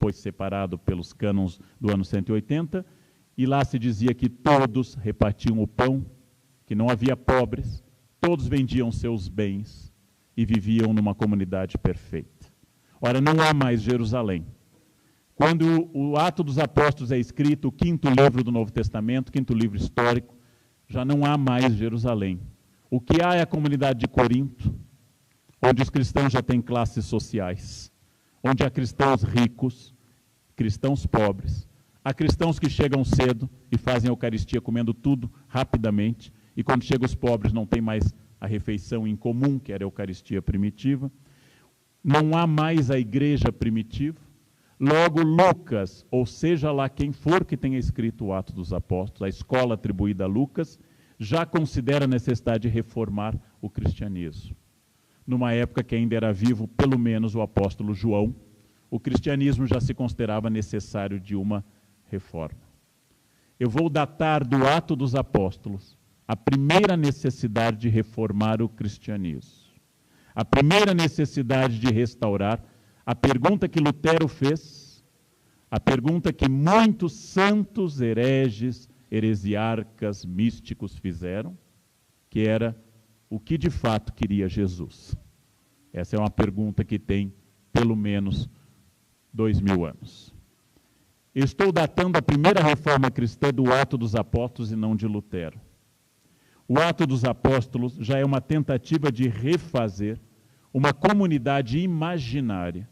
depois separado pelos cânons do ano 180, e lá se dizia que todos repartiam o pão, que não havia pobres, todos vendiam seus bens e viviam numa comunidade perfeita. Ora, não há mais Jerusalém. Quando o Atos dos Apóstolos é escrito, o quinto livro do Novo Testamento, quinto livro histórico, já não há mais Jerusalém. O que há é a comunidade de Corinto, onde os cristãos já têm classes sociais, onde há cristãos ricos, cristãos pobres, há cristãos que chegam cedo e fazem a Eucaristia comendo tudo rapidamente, e quando chegam os pobres não tem mais a refeição em comum, que era a Eucaristia primitiva. Não há mais a igreja primitiva. Logo, Lucas, ou seja lá quem for que tenha escrito o Atos dos Apóstolos, a escola atribuída a Lucas, já considera a necessidade de reformar o cristianismo. Numa época que ainda era vivo, pelo menos, o apóstolo João, o cristianismo já se considerava necessário de uma reforma. Eu vou datar do Ato dos Apóstolos a primeira necessidade de reformar o cristianismo. A primeira necessidade de restaurar, a pergunta que Lutero fez, a pergunta que muitos santos hereges, heresiarcas, místicos fizeram, que era: o que de fato queria Jesus? Essa é uma pergunta que tem pelo menos 2000 anos. Eu estou datando a primeira reforma cristã do Ato dos Apóstolos e não de Lutero. O Ato dos Apóstolos já é uma tentativa de refazer uma comunidade imaginária.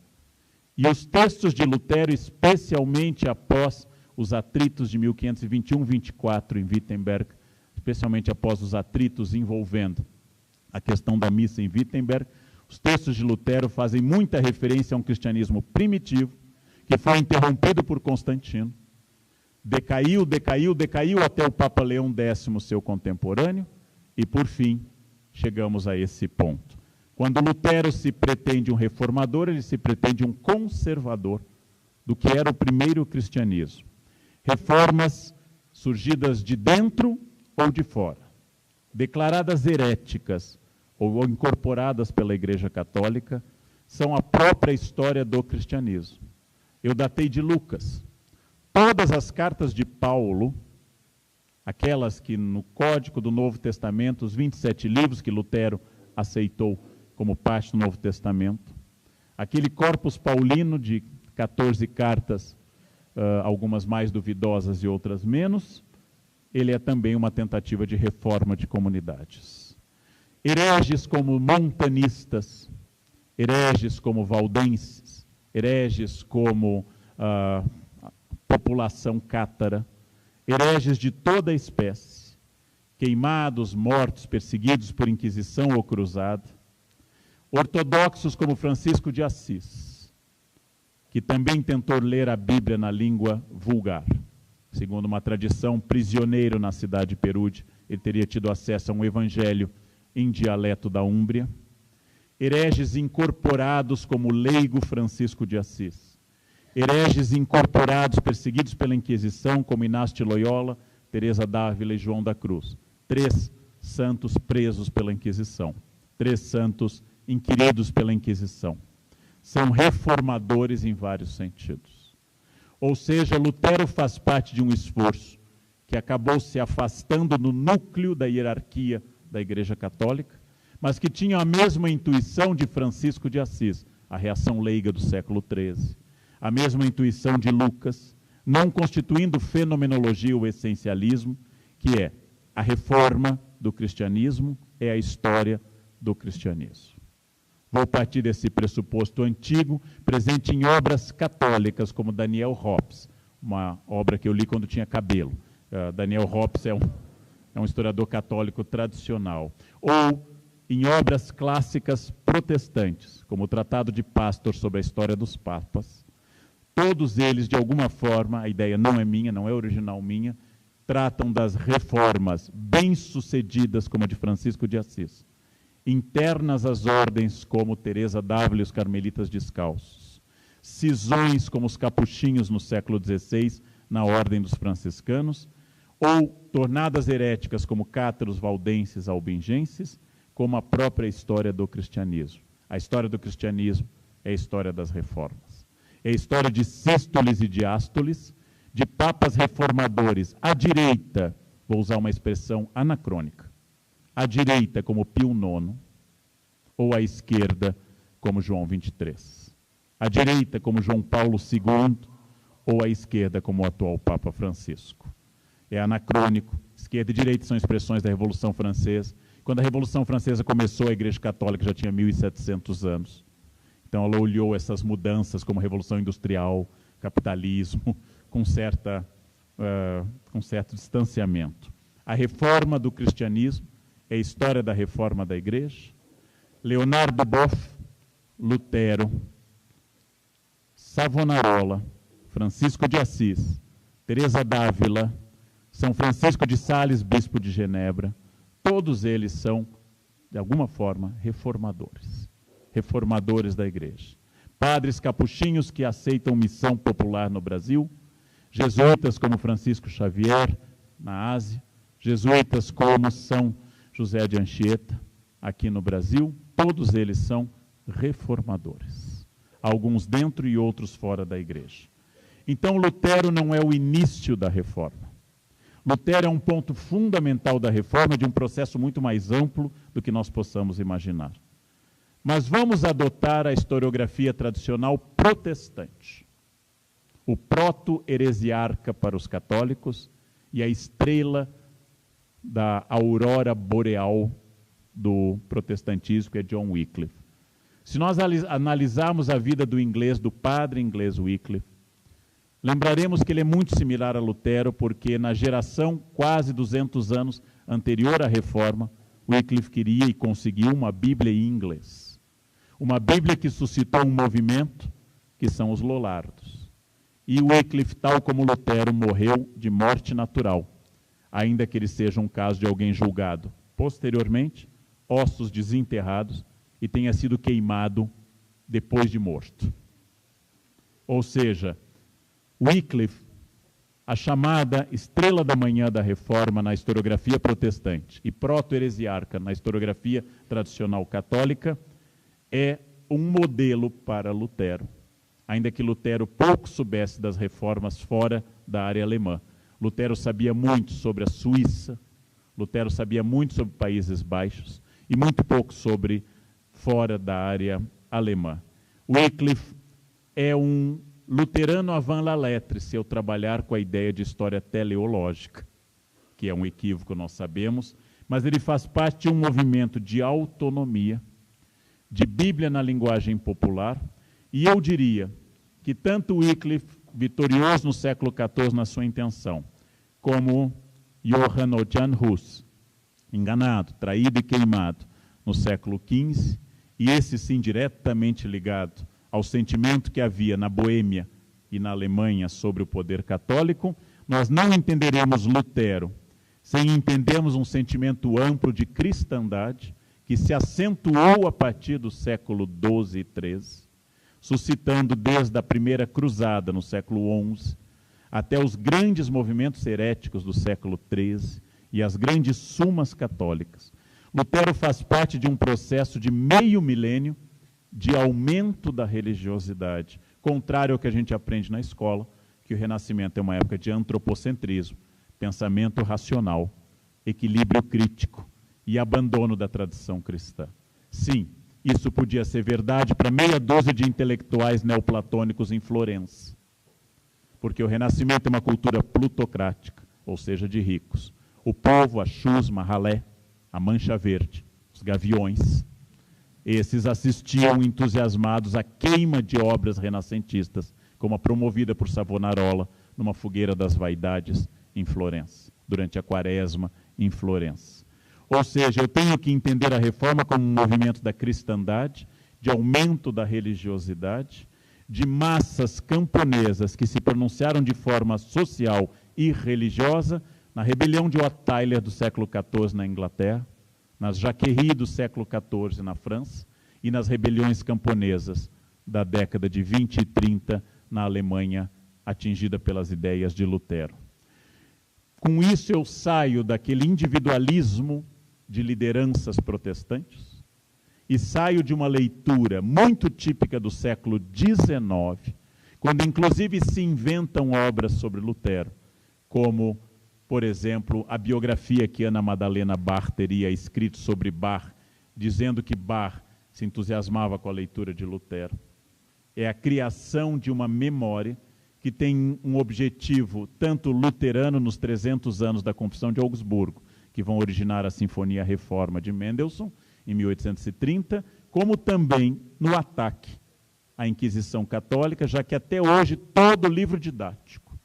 E os textos de Lutero, especialmente após os atritos de 1521-24 em Wittenberg, especialmente após os atritos envolvendo a questão da missa em Wittenberg, os textos de Lutero fazem muita referência a um cristianismo primitivo, que foi interrompido por Constantino, decaiu até o Papa Leão X, seu contemporâneo, e por fim chegamos a esse ponto. Quando Lutero se pretende um reformador, ele se pretende um conservador do que era o primeiro cristianismo. Reformas surgidas de dentro ou de fora, declaradas heréticas ou incorporadas pela Igreja Católica, são a própria história do cristianismo. Eu datei de Lucas. Todas as cartas de Paulo, aquelas que no Código do Novo Testamento, os 27 livros que Lutero aceitou como parte do Novo Testamento, aquele corpus paulino de 14 cartas, algumas mais duvidosas e outras menos, ele é também uma tentativa de reforma de comunidades. Hereges como montanistas, hereges como valdenses, hereges como população cátara, hereges de toda a espécie, queimados, mortos, perseguidos por Inquisição ou Cruzada, ortodoxos como Francisco de Assis, que também tentou ler a Bíblia na língua vulgar. Segundo uma tradição, prisioneiro na cidade de Perude, ele teria tido acesso a um evangelho em dialeto da Úmbria. Hereges incorporados como leigo Francisco de Assis. Hereges incorporados, perseguidos pela Inquisição, como Inácio de Loyola, Teresa d'Ávila e João da Cruz. 3 santos presos pela Inquisição. 3 santos inquiridos pela Inquisição. São reformadores em vários sentidos. Ou seja, Lutero faz parte de um esforço que acabou se afastando no núcleo da hierarquia da Igreja Católica, mas que tinha a mesma intuição de Francisco de Assis, a reação leiga do século XIII, a mesma intuição de Lucas, não constituindo fenomenologia ou essencialismo, que é a reforma do cristianismo, é a história do cristianismo. Vou partir desse pressuposto antigo, presente em obras católicas, como Daniel Hobbes, uma obra que eu li quando tinha cabelo. Daniel Hobbes é um historiador católico tradicional. Ou em obras clássicas protestantes, como o Tratado de Pastor sobre a história dos papas. Todos eles, de alguma forma, a ideia não é minha, não é original minha, tratam das reformas bem-sucedidas, como a de Francisco de Assis, internas às ordens, como Teresa d'Ávila e os Carmelitas Descalços, cisões, como os capuchinhos no século XVI, na ordem dos franciscanos, ou tornadas heréticas, como cátaros, valdenses, albingenses, como a própria história do cristianismo. A história do cristianismo é a história das reformas. É a história de sístoles e diástoles, de papas reformadores à direita, vou usar uma expressão anacrônica, à direita como Pio IX, ou à esquerda como João XXIII. À direita como João Paulo II, ou à esquerda como o atual Papa Francisco. É anacrônico. Esquerda e direita são expressões da Revolução Francesa. Quando a Revolução Francesa começou, a Igreja Católica já tinha 1.700 anos. Então ela olhou essas mudanças como Revolução Industrial, capitalismo, com certo distanciamento. A reforma do cristianismo é a história da reforma da Igreja. Leonardo Boff, Lutero, Savonarola, Francisco de Assis, Teresa d'Ávila, São Francisco de Sales, bispo de Genebra, todos eles são, de alguma forma, reformadores da Igreja. Padres capuchinhos que aceitam missão popular no Brasil, jesuítas como Francisco Xavier, na Ásia, jesuítas como São José de Anchieta, aqui no Brasil, todos eles são reformadores. Alguns dentro e outros fora da Igreja. Então, Lutero não é o início da reforma. Lutero é um ponto fundamental da reforma, de um processo muito mais amplo do que nós possamos imaginar. Mas vamos adotar a historiografia tradicional protestante. O proto-heresiarca para os católicos e a estrela da aurora boreal do protestantismo, que é John Wycliffe. Se nós analisarmos a vida do padre inglês Wycliffe, lembraremos que ele é muito similar a Lutero, porque na geração quase 200 anos anterior à Reforma, Wycliffe queria e conseguiu uma Bíblia em inglês. Uma Bíblia que suscitou um movimento, que são os Lollardos. E Wycliffe, tal como Lutero, morreu de morte natural, ainda que ele seja um caso de alguém julgado posteriormente, ossos desenterrados, e tenha sido queimado depois de morto. Ou seja, Wycliffe, a chamada estrela da manhã da Reforma na historiografia protestante e proto-heresiarca na historiografia tradicional católica, é um modelo para Lutero, ainda que Lutero pouco soubesse das reformas fora da área alemã. Lutero sabia muito sobre a Suíça, Lutero sabia muito sobre Países Baixos e muito pouco sobre fora da área alemã. Wycliffe é um luterano avant la lettre, se eu trabalhar com a ideia de história teleológica, que é um equívoco, nós sabemos, mas ele faz parte de um movimento de autonomia, de Bíblia na linguagem popular, e eu diria que tanto Wycliffe, vitorioso no século XIV na sua intenção, como Johann Jan Hus, enganado, traído e queimado no século XV, e esse sim diretamente ligado ao sentimento que havia na Boêmia e na Alemanha sobre o poder católico, nós não entenderemos Lutero sem entendermos um sentimento amplo de cristandade que se acentuou a partir do século XII e XIII, suscitando desde a primeira cruzada no século XI até os grandes movimentos heréticos do século XIII e as grandes sumas católicas. Lutero faz parte de um processo de meio milênio de aumento da religiosidade, contrário ao que a gente aprende na escola, que o Renascimento é uma época de antropocentrismo, pensamento racional, equilíbrio crítico e abandono da tradição cristã. Sim, isso podia ser verdade para meia dúzia de intelectuais neoplatônicos em Florença, porque o Renascimento é uma cultura plutocrática, ou seja, de ricos. O povo, a chusma, a ralé, a mancha verde, os gaviões, esses assistiam entusiasmados à queima de obras renascentistas, como a promovida por Savonarola numa fogueira das vaidades em Florença, durante a Quaresma em Florença. Ou seja, eu tenho que entender a reforma como um movimento da cristandade, de aumento da religiosidade, de massas camponesas que se pronunciaram de forma social e religiosa na rebelião de Wat Tyler do século XIV na Inglaterra, nas Jacqueries do século XIV na França e nas rebeliões camponesas da década de 20 e 30 na Alemanha, atingida pelas ideias de Lutero. Com isso eu saio daquele individualismo de lideranças protestantes e saio de uma leitura muito típica do século XIX, quando inclusive se inventam obras sobre Lutero, como, por exemplo, a biografia que Ana Madalena Bach teria escrito sobre Bach, dizendo que Bach se entusiasmava com a leitura de Lutero. É a criação de uma memória que tem um objetivo tanto luterano nos 300 anos da Confissão de Augsburgo, que vão originar a Sinfonia Reforma de Mendelssohn, em 1830, como também no ataque à Inquisição Católica, já que até hoje todo livro didático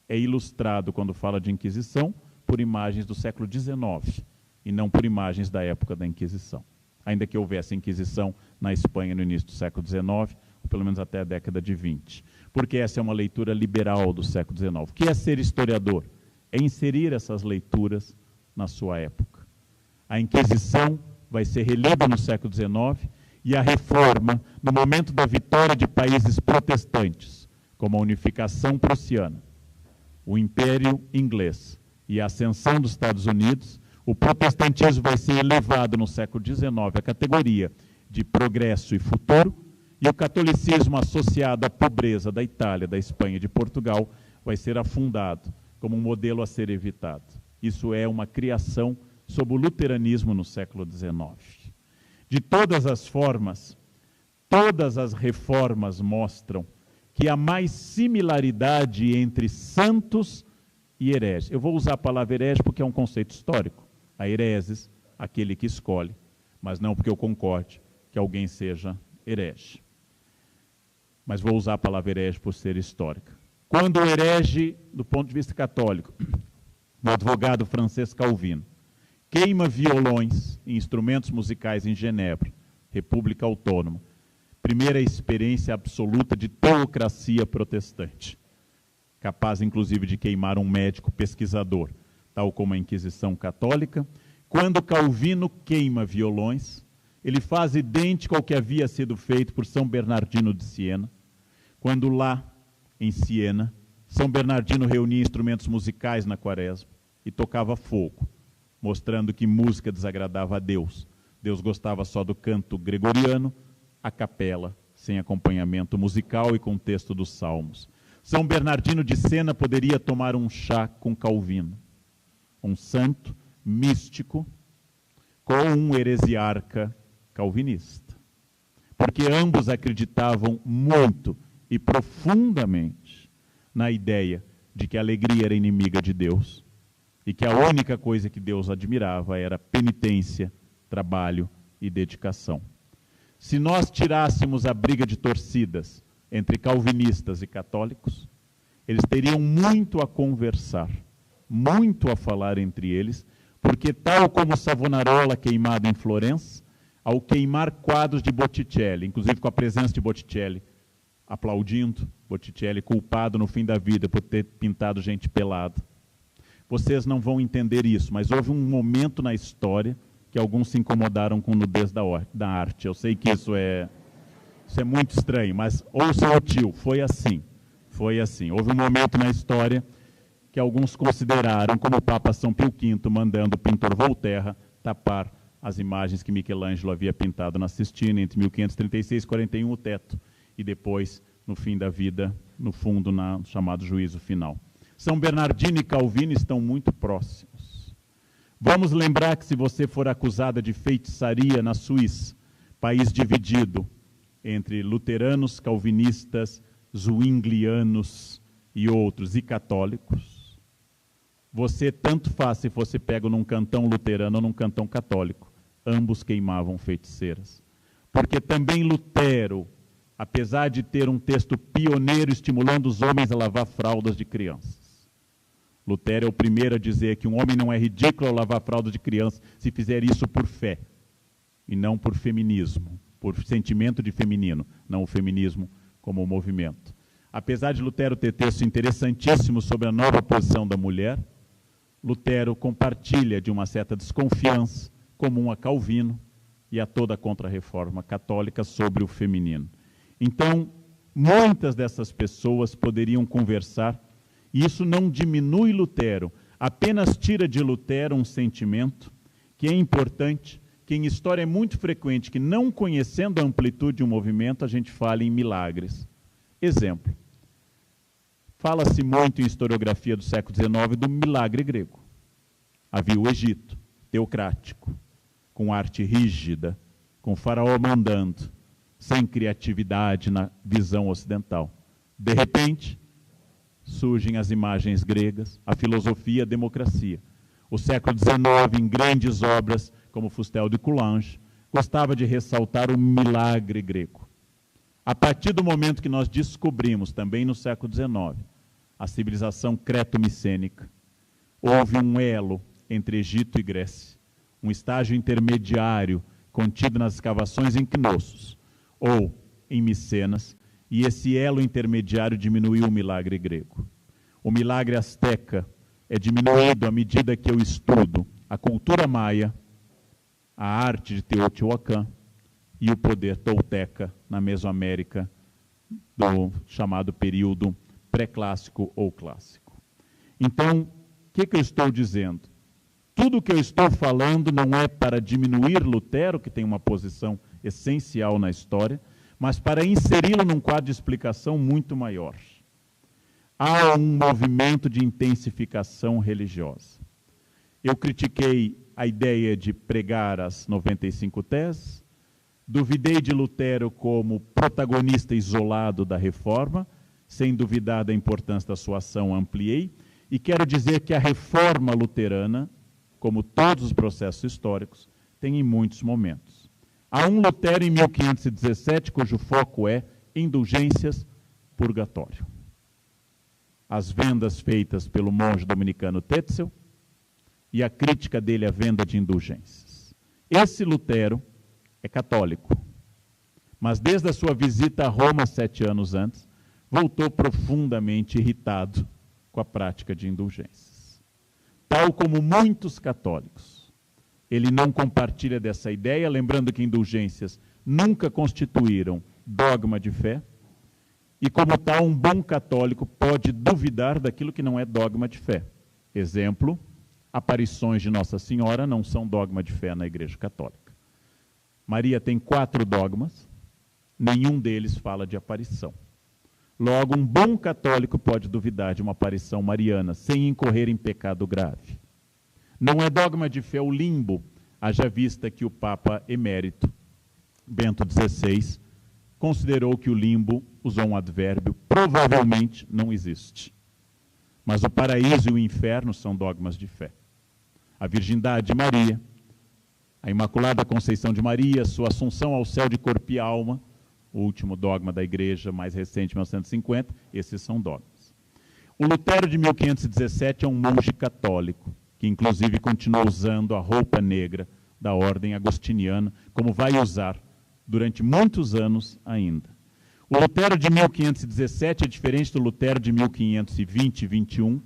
é ilustrado, quando fala de Inquisição, por imagens do século XIX, e não por imagens da época da Inquisição. Ainda que houvesse Inquisição na Espanha no início do século XIX, ou pelo menos até a década de 20. Porque essa é uma leitura liberal do século XIX. O que é ser historiador? É inserir essas leituras na sua época. A Inquisição vai ser relida no século XIX e a Reforma, no momento da vitória de países protestantes, como a unificação prussiana, o Império Inglês e a ascensão dos Estados Unidos, o protestantismo vai ser elevado no século XIX à categoria de progresso e futuro, e o catolicismo associado à pobreza da Itália, da Espanha e de Portugal vai ser afundado como um modelo a ser evitado. Isso é uma criação sob o luteranismo no século XIX. De todas as formas, todas as reformas mostram que há mais similaridade entre santos e hereges. Eu vou usar a palavra herege porque é um conceito histórico. A hereses, aquele que escolhe, mas não porque eu concorde que alguém seja herege. Mas vou usar a palavra herege por ser histórica. Quando o herege, do ponto de vista católico, o advogado francês Calvino, queima violões e instrumentos musicais em Genebra, República Autônoma, primeira experiência absoluta de teocracia protestante, capaz inclusive de queimar um médico pesquisador, tal como a Inquisição Católica. Quando Calvino queima violões, ele faz idêntico ao que havia sido feito por São Bernardino de Siena, quando lá, em Siena, São Bernardino reunia instrumentos musicais na quaresma e tocava fogo, mostrando que música desagradava a Deus. Deus gostava só do canto gregoriano, a capela, sem acompanhamento musical e com texto dos salmos. São Bernardino de Siena poderia tomar um chá com Calvino, um santo místico com um heresiarca calvinista, porque ambos acreditavam muito e profundamente na ideia de que a alegria era inimiga de Deus e que a única coisa que Deus admirava era penitência, trabalho e dedicação. Se nós tirássemos a briga de torcidas entre calvinistas e católicos, eles teriam muito a conversar, muito a falar entre eles, porque tal como Savonarola queimado em Florença, ao queimar quadros de Botticelli, inclusive com a presença de Botticelli aplaudindo, Botticelli culpado no fim da vida por ter pintado gente pelada. Vocês não vão entender isso, mas houve um momento na história que alguns se incomodaram com nudez da arte. Eu sei que isso é muito estranho, mas ouça o tio, foi assim. Foi assim. Houve um momento na história que alguns consideraram como o Papa São Pio V mandando o pintor Volterra tapar as imagens que Michelangelo havia pintado na Sistina entre 1536 e 41, o teto, e depois, no fim da vida, no fundo, no chamado juízo final. São Bernardino e Calvino estão muito próximos. Vamos lembrar que se você for acusada de feitiçaria na Suíça, país dividido entre luteranos, calvinistas, zwinglianos e outros, e católicos, você tanto faz se fosse pego num cantão luterano ou num cantão católico. Ambos queimavam feiticeiras. Porque também Lutero, apesar de ter um texto pioneiro estimulando os homens a lavar fraldas de crianças, Lutero é o primeiro a dizer que um homem não é ridículo ao lavar fraldas de criança se fizer isso por fé, e não por feminismo, por sentimento de feminino, não o feminismo como movimento. Apesar de Lutero ter texto interessantíssimo sobre a nova posição da mulher, Lutero compartilha de uma certa desconfiança comum a Calvino e a toda a Contra-Reforma católica sobre o feminino. Então, muitas dessas pessoas poderiam conversar, e isso não diminui Lutero, apenas tira de Lutero um sentimento que é importante, que em história é muito frequente, que não conhecendo a amplitude de um movimento, a gente fala em milagres. Exemplo, Fala-se muito em historiografia do século XIX do milagre grego. Havia o Egito, teocrático, com arte rígida, com o faraó mandando, sem criatividade na visão ocidental. De repente, surgem as imagens gregas, a filosofia, a democracia. O século XIX, em grandes obras como Fustel de Coulanges, gostava de ressaltar o milagre grego. A partir do momento que nós descobrimos, também no século XIX, a civilização creto-micênica, houve um elo entre Egito e Grécia, um estágio intermediário contido nas escavações em Knossos ou em Micenas, e esse elo intermediário diminuiu o milagre grego. O milagre asteca é diminuído à medida que eu estudo a cultura maia, a arte de Teotihuacan e o poder tolteca na Mesoamérica do chamado período pré-clássico ou clássico. Então, o que eu estou dizendo? Tudo o que eu estou falando não é para diminuir Lutero, que tem uma posição essencial na história, mas para inseri-lo num quadro de explicação muito maior. Há um movimento de intensificação religiosa. Eu critiquei a ideia de pregar as 95 teses, duvidei de Lutero como protagonista isolado da reforma, sem duvidar da importância da sua ação, ampliei, e quero dizer que a reforma luterana, como todos os processos históricos, tem em muitos momentos. Há um Lutero em 1517, cujo foco é indulgências, purgatório. As vendas feitas pelo monge dominicano Tetzel e a crítica dele à venda de indulgências. Esse Lutero é católico, mas desde a sua visita a Roma 7 anos antes, voltou profundamente irritado com a prática de indulgências. Tal como muitos católicos, ele não compartilha dessa ideia, lembrando que indulgências nunca constituíram dogma de fé, e como tal, um bom católico pode duvidar daquilo que não é dogma de fé. Exemplo, aparições de Nossa Senhora não são dogma de fé na Igreja Católica. Maria tem 4 dogmas, nenhum deles fala de aparição. Logo, um bom católico pode duvidar de uma aparição mariana sem incorrer em pecado grave. Não é dogma de fé o limbo, haja vista que o Papa emérito, Bento XVI, considerou que o limbo, usou um advérbio, provavelmente não existe. Mas o paraíso e o inferno são dogmas de fé. A virgindade de Maria, a Imaculada Conceição de Maria, sua assunção ao céu de corpo e alma, o último dogma da Igreja mais recente, 1950, esses são dogmas. O Lutero de 1517 é um monge católico, que inclusive continua usando a roupa negra da ordem agostiniana, como vai usar durante muitos anos ainda. O Lutero de 1517 é diferente do Lutero de 1520 e 21,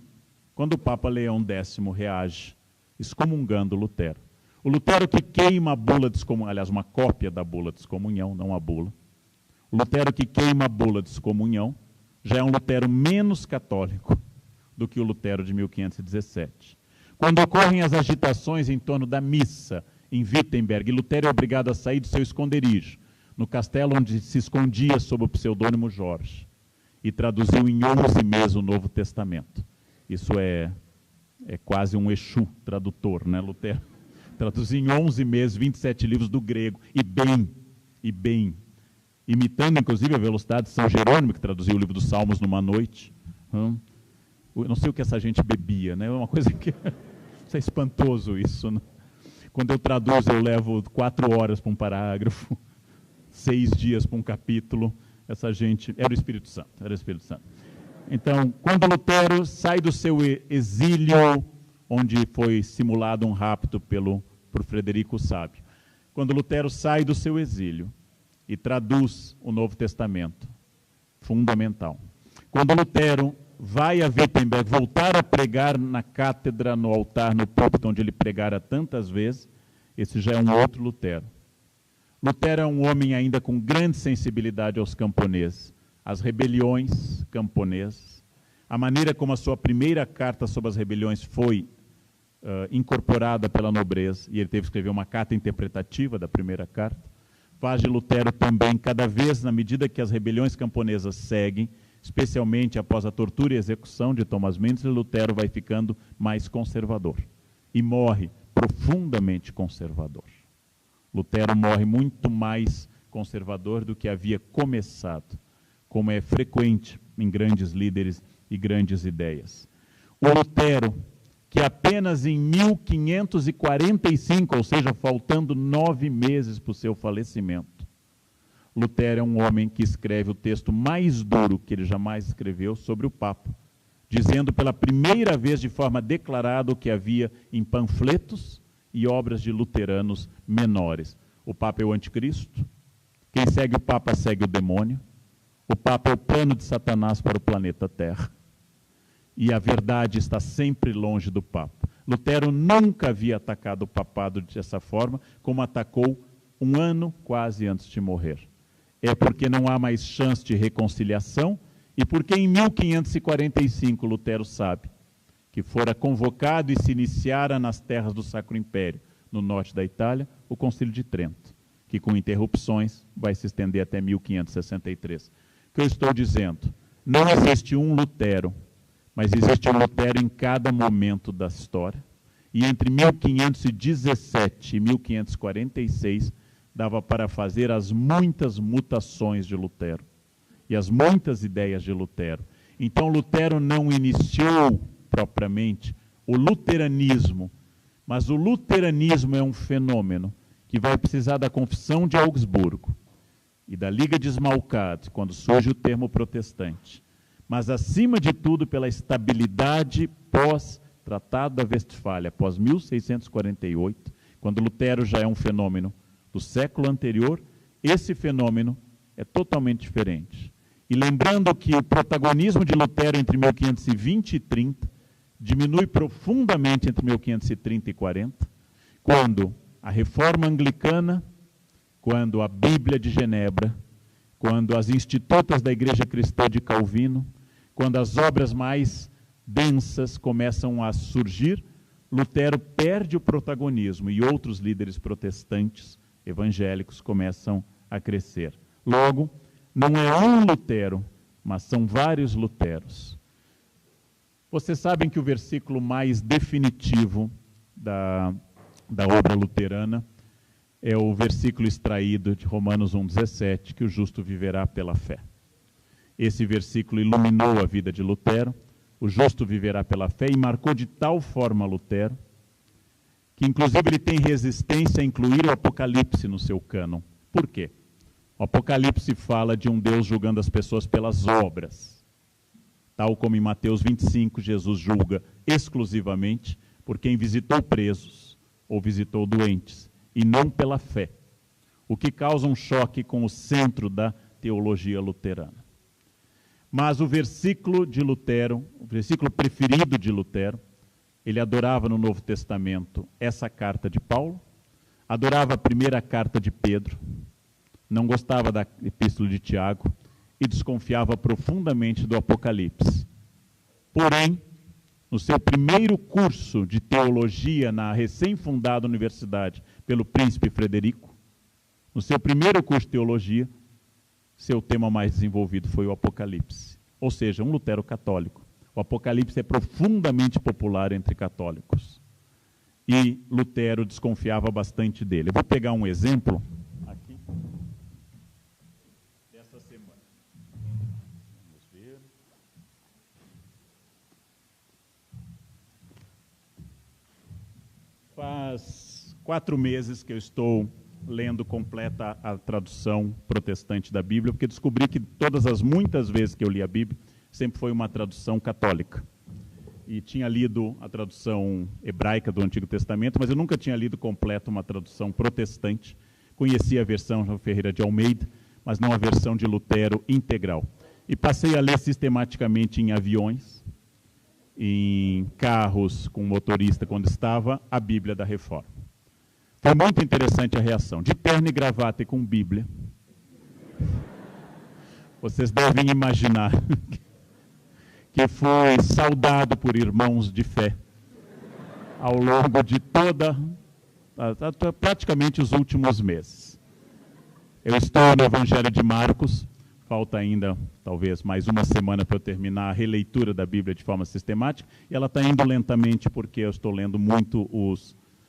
quando o Papa Leão X reage, excomungando Lutero. O Lutero que queima a bula de excomunhão, aliás, uma cópia da bula de excomunhão, não a bula. O Lutero que queima a bula de excomunhão já é um Lutero menos católico do que o Lutero de 1517. Quando ocorrem as agitações em torno da missa em Wittenberg, Lutero é obrigado a sair do seu esconderijo, no castelo onde se escondia sob o pseudônimo Jorge, e traduziu em 11 meses o Novo Testamento. Isso é quase um Exu tradutor, né, Lutero? Traduziu em 11 meses 27 livros do grego, e bem, imitando inclusive a velocidade de São Jerônimo, que traduziu o livro dos Salmos numa noite. Eu não sei o que essa gente bebia, né? É uma coisa que... Isso é espantoso, isso, né? Quando eu traduzo, eu levo 4 horas para um parágrafo, 6 dias para um capítulo. Essa gente... Era o Espírito Santo. Então, quando Lutero sai do seu exílio, onde foi simulado um rapto por Frederico o Sábio, quando Lutero sai do seu exílio e traduz o Novo Testamento, fundamental. Quando Lutero vai a Wittenberg voltar a pregar na cátedra, no altar, no púlpito onde ele pregara tantas vezes, esse já é um outro Lutero. Lutero é um homem ainda com grande sensibilidade aos camponeses, às rebeliões camponesas, a maneira como a sua primeira carta sobre as rebeliões foi incorporada pela nobreza, e ele teve que escrever uma carta interpretativa da primeira carta, faz de Lutero também, cada vez, na medida que as rebeliões camponesas seguem, especialmente após a tortura e execução de Thomas Mendes, Lutero vai ficando mais conservador e morre profundamente conservador. Lutero morre muito mais conservador do que havia começado, como é frequente em grandes líderes e grandes ideias. O Lutero, que apenas em 1545, ou seja, faltando 9 meses para o seu falecimento, Lutero é um homem que escreve o texto mais duro que ele jamais escreveu sobre o Papa, dizendo pela primeira vez de forma declarada o que havia em panfletos e obras de luteranos menores. O Papa é o anticristo, quem segue o Papa segue o demônio, o Papa é o plano de Satanás para o planeta Terra. E a verdade está sempre longe do Papa. Lutero nunca havia atacado o papado dessa forma, como atacou um ano quase antes de morrer. É porque não há mais chance de reconciliação e porque em 1545 Lutero sabe que fora convocado e se iniciara nas terras do Sacro Império, no norte da Itália, o Concílio de Trento, que com interrupções vai se estender até 1563. O que eu estou dizendo? Não existe um Lutero, mas existe um Lutero em cada momento da história. E entre 1517 e 1546, dava para fazer as muitas mutações de Lutero e as muitas ideias de Lutero. Então, Lutero não iniciou propriamente o luteranismo, mas o luteranismo é um fenômeno que vai precisar da Confissão de Augsburgo e da Liga de Smalcald, quando surge o termo protestante. Mas, acima de tudo, pela estabilidade pós-Tratado da Westfália, pós 1648, quando Lutero já é um fenômeno do século anterior, esse fenômeno é totalmente diferente. E lembrando que o protagonismo de Lutero entre 1520 e 30 diminui profundamente entre 1530 e 40, quando a Reforma Anglicana, quando a Bíblia de Genebra, quando as Institutas da Igreja Cristã de Calvino, quando as obras mais densas começam a surgir, Lutero perde o protagonismo e outros líderes protestantes evangélicos começam a crescer. Logo, não é um Lutero, mas são vários Luteros. Vocês sabem que o versículo mais definitivo da obra luterana é o versículo extraído de Romanos 1,17, que o justo viverá pela fé. Esse versículo iluminou a vida de Lutero, o justo viverá pela fé, e marcou de tal forma Lutero, que inclusive ele tem resistência a incluir o Apocalipse no seu cânon. Por quê? O Apocalipse fala de um Deus julgando as pessoas pelas obras. Tal como em Mateus 25, Jesus julga exclusivamente por quem visitou presos ou visitou doentes, e não pela fé, o que causa um choque com o centro da teologia luterana. Mas o versículo de Lutero, o versículo preferido de Lutero, ele adorava no Novo Testamento essa carta de Paulo, adorava a primeira carta de Pedro, não gostava da epístola de Tiago e desconfiava profundamente do Apocalipse. Porém, no seu primeiro curso de teologia na recém-fundada universidade pelo príncipe Frederico, no seu primeiro curso de teologia, seu tema mais desenvolvido foi o Apocalipse, ou seja, um Lutero católico. O Apocalipse é profundamente popular entre católicos. E Lutero desconfiava bastante dele. Eu vou pegar um exemplo aqui dessa semana. Vamos ver. Faz 4 meses que eu estou lendo completa a tradução protestante da Bíblia, porque descobri que todas as muitas vezes que eu li a Bíblia, sempre foi uma tradução católica. E tinha lido a tradução hebraica do Antigo Testamento, mas eu nunca tinha lido completa uma tradução protestante. Conhecia a versão João Ferreira de Almeida, mas não a versão de Lutero integral. E passei a ler sistematicamente em aviões, em carros com motorista quando estava, a Bíblia da Reforma. Foi muito interessante a reação. De terno e gravata e com Bíblia. Vocês devem imaginar que foi saudado por irmãos de fé ao longo de praticamente os últimos meses. Eu estou no Evangelho de Marcos, falta ainda, talvez, mais uma semana para eu terminar a releitura da Bíblia de forma sistemática, e ela está indo lentamente porque eu estou lendo muito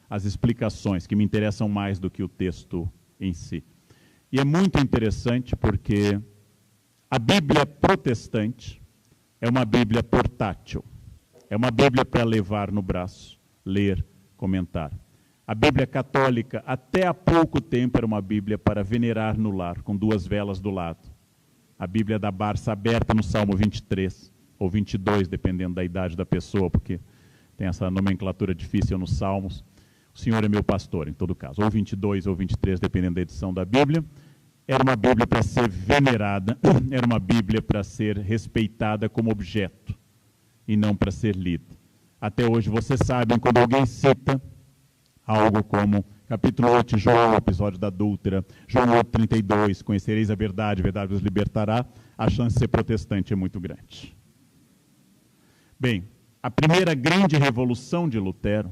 as explicações, que me interessam mais do que o texto em si. E é muito interessante porque a Bíblia protestante é uma Bíblia portátil, é uma Bíblia para levar no braço, ler, comentar. A Bíblia católica, até há pouco tempo, era uma Bíblia para venerar no lar, com 2 velas do lado. A Bíblia da Barça aberta no Salmo 23, ou 22, dependendo da idade da pessoa, porque tem essa nomenclatura difícil nos Salmos. O Senhor é meu pastor, em todo caso. Ou 22 ou 23, dependendo da edição da Bíblia. Era uma Bíblia para ser venerada, era uma Bíblia para ser respeitada como objeto, e não para ser lida. Até hoje, vocês sabem, quando alguém cita algo como capítulo 8 de João, o episódio da adúltera, João 8:32, conhecereis a verdade vos libertará, a chance de ser protestante é muito grande. Bem, a primeira grande revolução de Lutero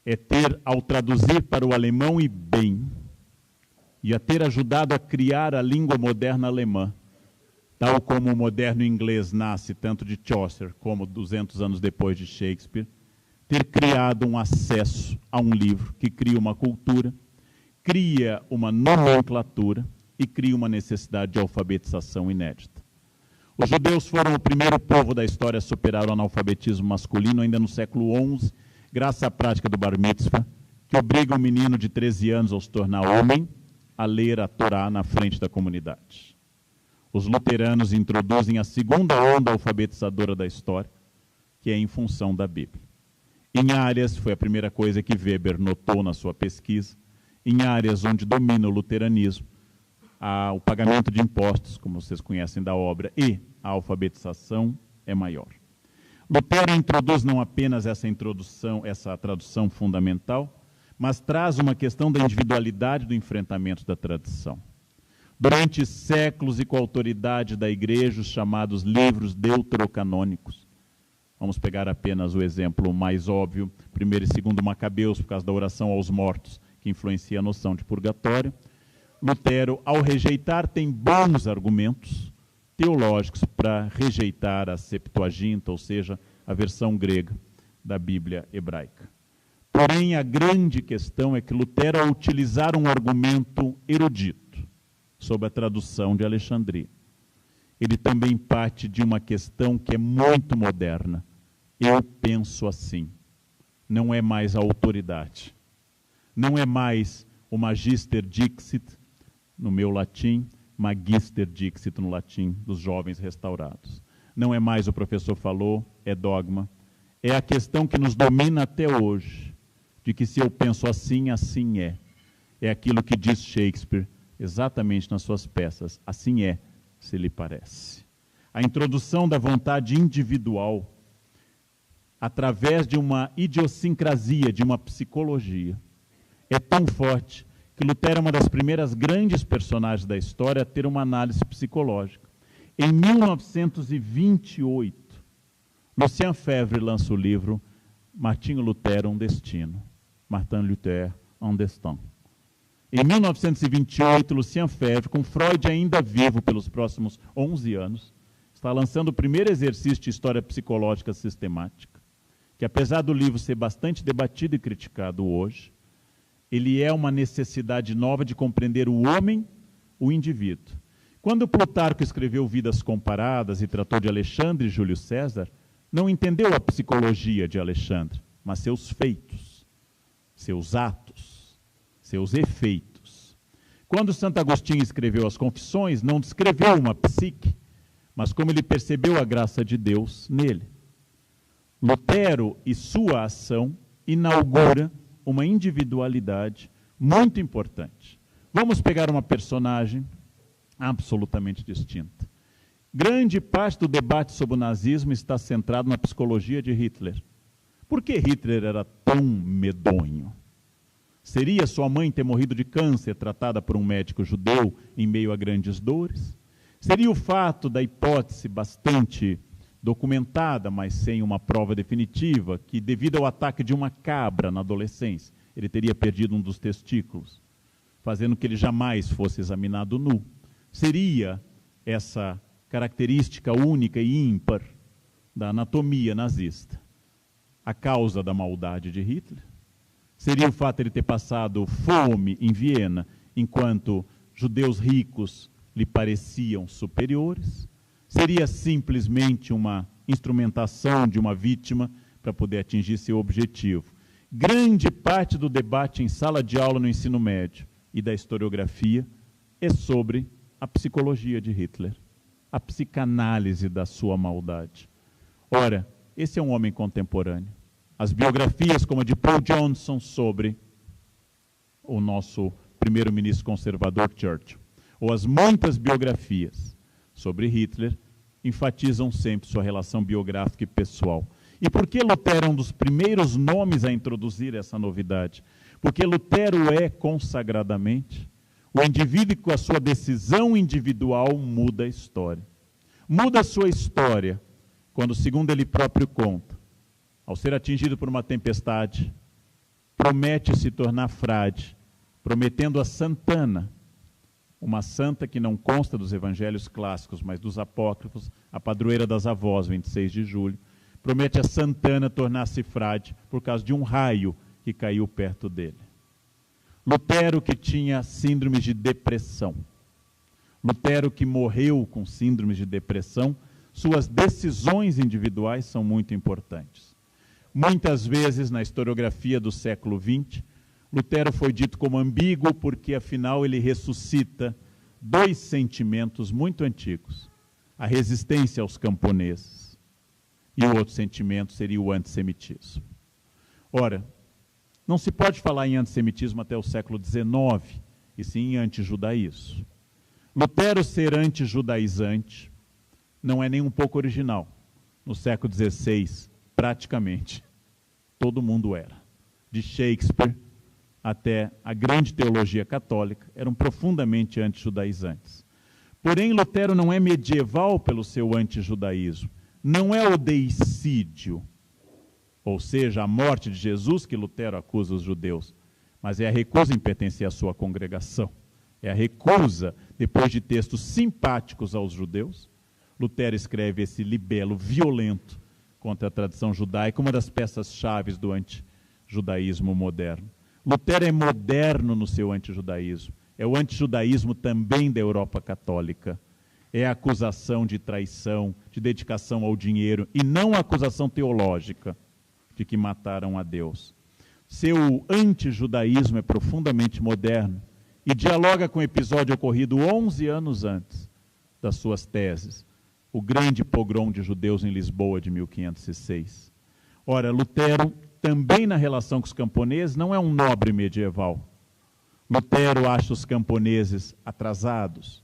é ter, ao traduzir para o alemão e bem, e a ter ajudado a criar a língua moderna alemã, tal como o moderno inglês nasce tanto de Chaucer como 200 anos depois de Shakespeare, ter criado um acesso a um livro que cria uma cultura, cria uma nomenclatura e cria uma necessidade de alfabetização inédita. Os judeus foram o primeiro povo da história a superar o analfabetismo masculino ainda no século XI, graças à prática do Bar Mitzvah, que obriga um menino de 13 anos ao se tornar homem a ler a Torá na frente da comunidade. Os luteranos introduzem a segunda onda alfabetizadora da história, que é em função da Bíblia. Em áreas, foi a primeira coisa que Weber notou na sua pesquisa, em áreas onde domina o luteranismo, o pagamento de impostos, como vocês conhecem da obra, e a alfabetização é maior. Lutero introduz não apenas essa tradução fundamental, mas traz uma questão da individualidade do enfrentamento da tradição. Durante séculos e com a autoridade da Igreja, os chamados livros deuterocanônicos, vamos pegar apenas o exemplo mais óbvio, 1º e 2º Macabeus, por causa da oração aos mortos, que influencia a noção de purgatório. Lutero, ao rejeitar, tem bons argumentos teológicos para rejeitar a Septuaginta, ou seja, a versão grega da Bíblia hebraica. Porém, a grande questão é que Lutero, ao utilizar um argumento erudito sobre a tradução de Alexandria, ele também parte de uma questão que é muito moderna. Eu penso assim. Não é mais a autoridade. Não é mais o magister dixit, no meu latim, magister dixit no latim, dos jovens restaurados. Não é mais o professor falou, é dogma. É a questão que nos domina até hoje, de que se eu penso assim, assim é. É aquilo que diz Shakespeare, exatamente nas suas peças. Assim é, se lhe parece. A introdução da vontade individual através de uma idiosincrasia, de uma psicologia, é tão forte que Lutero é uma das primeiras grandes personagens da história a ter uma análise psicológica. Em 1928, Lucien Febvre lança o livro Martinho Lutero, um destino. Martin Luther, un destin. Em 1928, Lucien Febvre, com Freud ainda vivo pelos próximos 11 anos, está lançando o primeiro exercício de história psicológica sistemática, que apesar do livro ser bastante debatido e criticado hoje, ele é uma necessidade nova de compreender o homem, o indivíduo. Quando Plutarco escreveu Vidas Comparadas e tratou de Alexandre e Júlio César, não entendeu a psicologia de Alexandre, mas seus feitos, seus atos, seus efeitos. Quando Santo Agostinho escreveu as Confissões, não descreveu uma psique, mas como ele percebeu a graça de Deus nele. Lutero e sua ação inaugura uma individualidade muito importante. Vamos pegar uma personagem absolutamente distinta. Grande parte do debate sobre o nazismo está centrado na psicologia de Hitler. Por que Hitler era tão medonho? Seria sua mãe ter morrido de câncer tratada por um médico judeu em meio a grandes dores? Seria o fato da hipótese bastante documentada, mas sem uma prova definitiva, que devido ao ataque de uma cabra na adolescência, ele teria perdido um dos testículos, fazendo que ele jamais fosse examinado nu? Seria essa característica única e ímpar da anatomia nazista. A causa da maldade de Hitler seria o fato de ele ter passado fome em Viena, enquanto judeus ricos lhe pareciam superiores? Seria simplesmente uma instrumentação de uma vítima para poder atingir seu objetivo? Grande parte do debate em sala de aula no ensino médio e da historiografia é sobre a psicologia de Hitler, a psicanálise da sua maldade. Ora, esse é um homem contemporâneo. As biografias como a de Paul Johnson sobre o nosso primeiro-ministro conservador Churchill, ou as muitas biografias sobre Hitler, enfatizam sempre sua relação biográfica e pessoal. E por que Lutero é um dos primeiros nomes a introduzir essa novidade? Porque Lutero é, consagradamente, o indivíduo que com a sua decisão individual muda a história. Muda a sua história quando, segundo ele próprio conta, ao ser atingido por uma tempestade, promete se tornar frade, prometendo a Santana, uma santa que não consta dos evangelhos clássicos, mas dos apócrifos, a padroeira das avós, 26 de julho, promete a Santana tornar-se frade por causa de um raio que caiu perto dele. Lutero, que tinha síndrome de depressão, Lutero, que morreu com síndrome de depressão, suas decisões individuais são muito importantes. Muitas vezes, na historiografia do século XX, Lutero foi dito como ambíguo porque, afinal, ele ressuscita dois sentimentos muito antigos: a resistência aos camponeses, e o outro sentimento seria o antissemitismo. Ora, não se pode falar em antissemitismo até o século XIX, e sim em antijudaísmo. Lutero ser antijudaizante não é nem um pouco original. No século XVI, praticamente, todo mundo era. De Shakespeare até a grande teologia católica, eram profundamente antijudaizantes. Porém, Lutero não é medieval pelo seu antijudaísmo. Não é o deicídio, ou seja, a morte de Jesus, que Lutero acusa os judeus, mas é a recusa em pertencer à sua congregação. É a recusa, depois de textos simpáticos aos judeus, Lutero escreve esse libelo violento contra a tradição judaica, uma das peças-chave do antijudaísmo moderno. Lutero é moderno no seu antijudaísmo. É o antijudaísmo também da Europa católica. É a acusação de traição, de dedicação ao dinheiro, e não a acusação teológica de que mataram a Deus. Seu antijudaísmo é profundamente moderno e dialoga com o episódio ocorrido 11 anos antes das suas teses, o grande pogrom de judeus em Lisboa de 1506. Ora, Lutero, também na relação com os camponeses, não é um nobre medieval. Lutero acha os camponeses atrasados,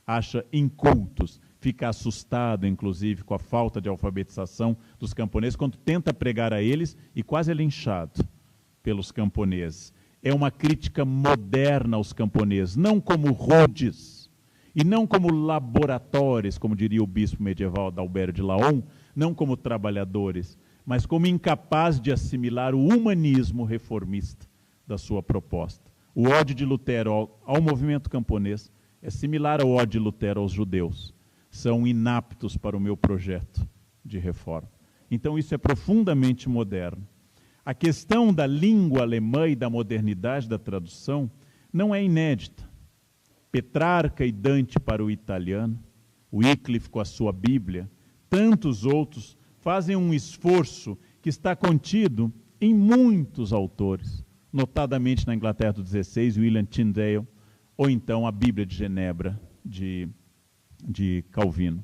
acha incultos, fica assustado, inclusive, com a falta de alfabetização dos camponeses, quando tenta pregar a eles e quase é linchado pelos camponeses. É uma crítica moderna aos camponeses, não como rudes, e não como laboratórios, como diria o bispo medieval Adalbero de Laon, não como trabalhadores, mas como incapaz de assimilar o humanismo reformista da sua proposta. O ódio de Lutero ao movimento camponês é similar ao ódio de Lutero aos judeus. São inaptos para o meu projeto de reforma. Então isso é profundamente moderno. A questão da língua alemã e da modernidade da tradução não é inédita. Petrarca e Dante para o italiano, Wycliffe com a sua Bíblia, tantos outros fazem um esforço que está contido em muitos autores, notadamente na Inglaterra do XVI, William Tyndale, ou então a Bíblia de Genebra, de Calvino.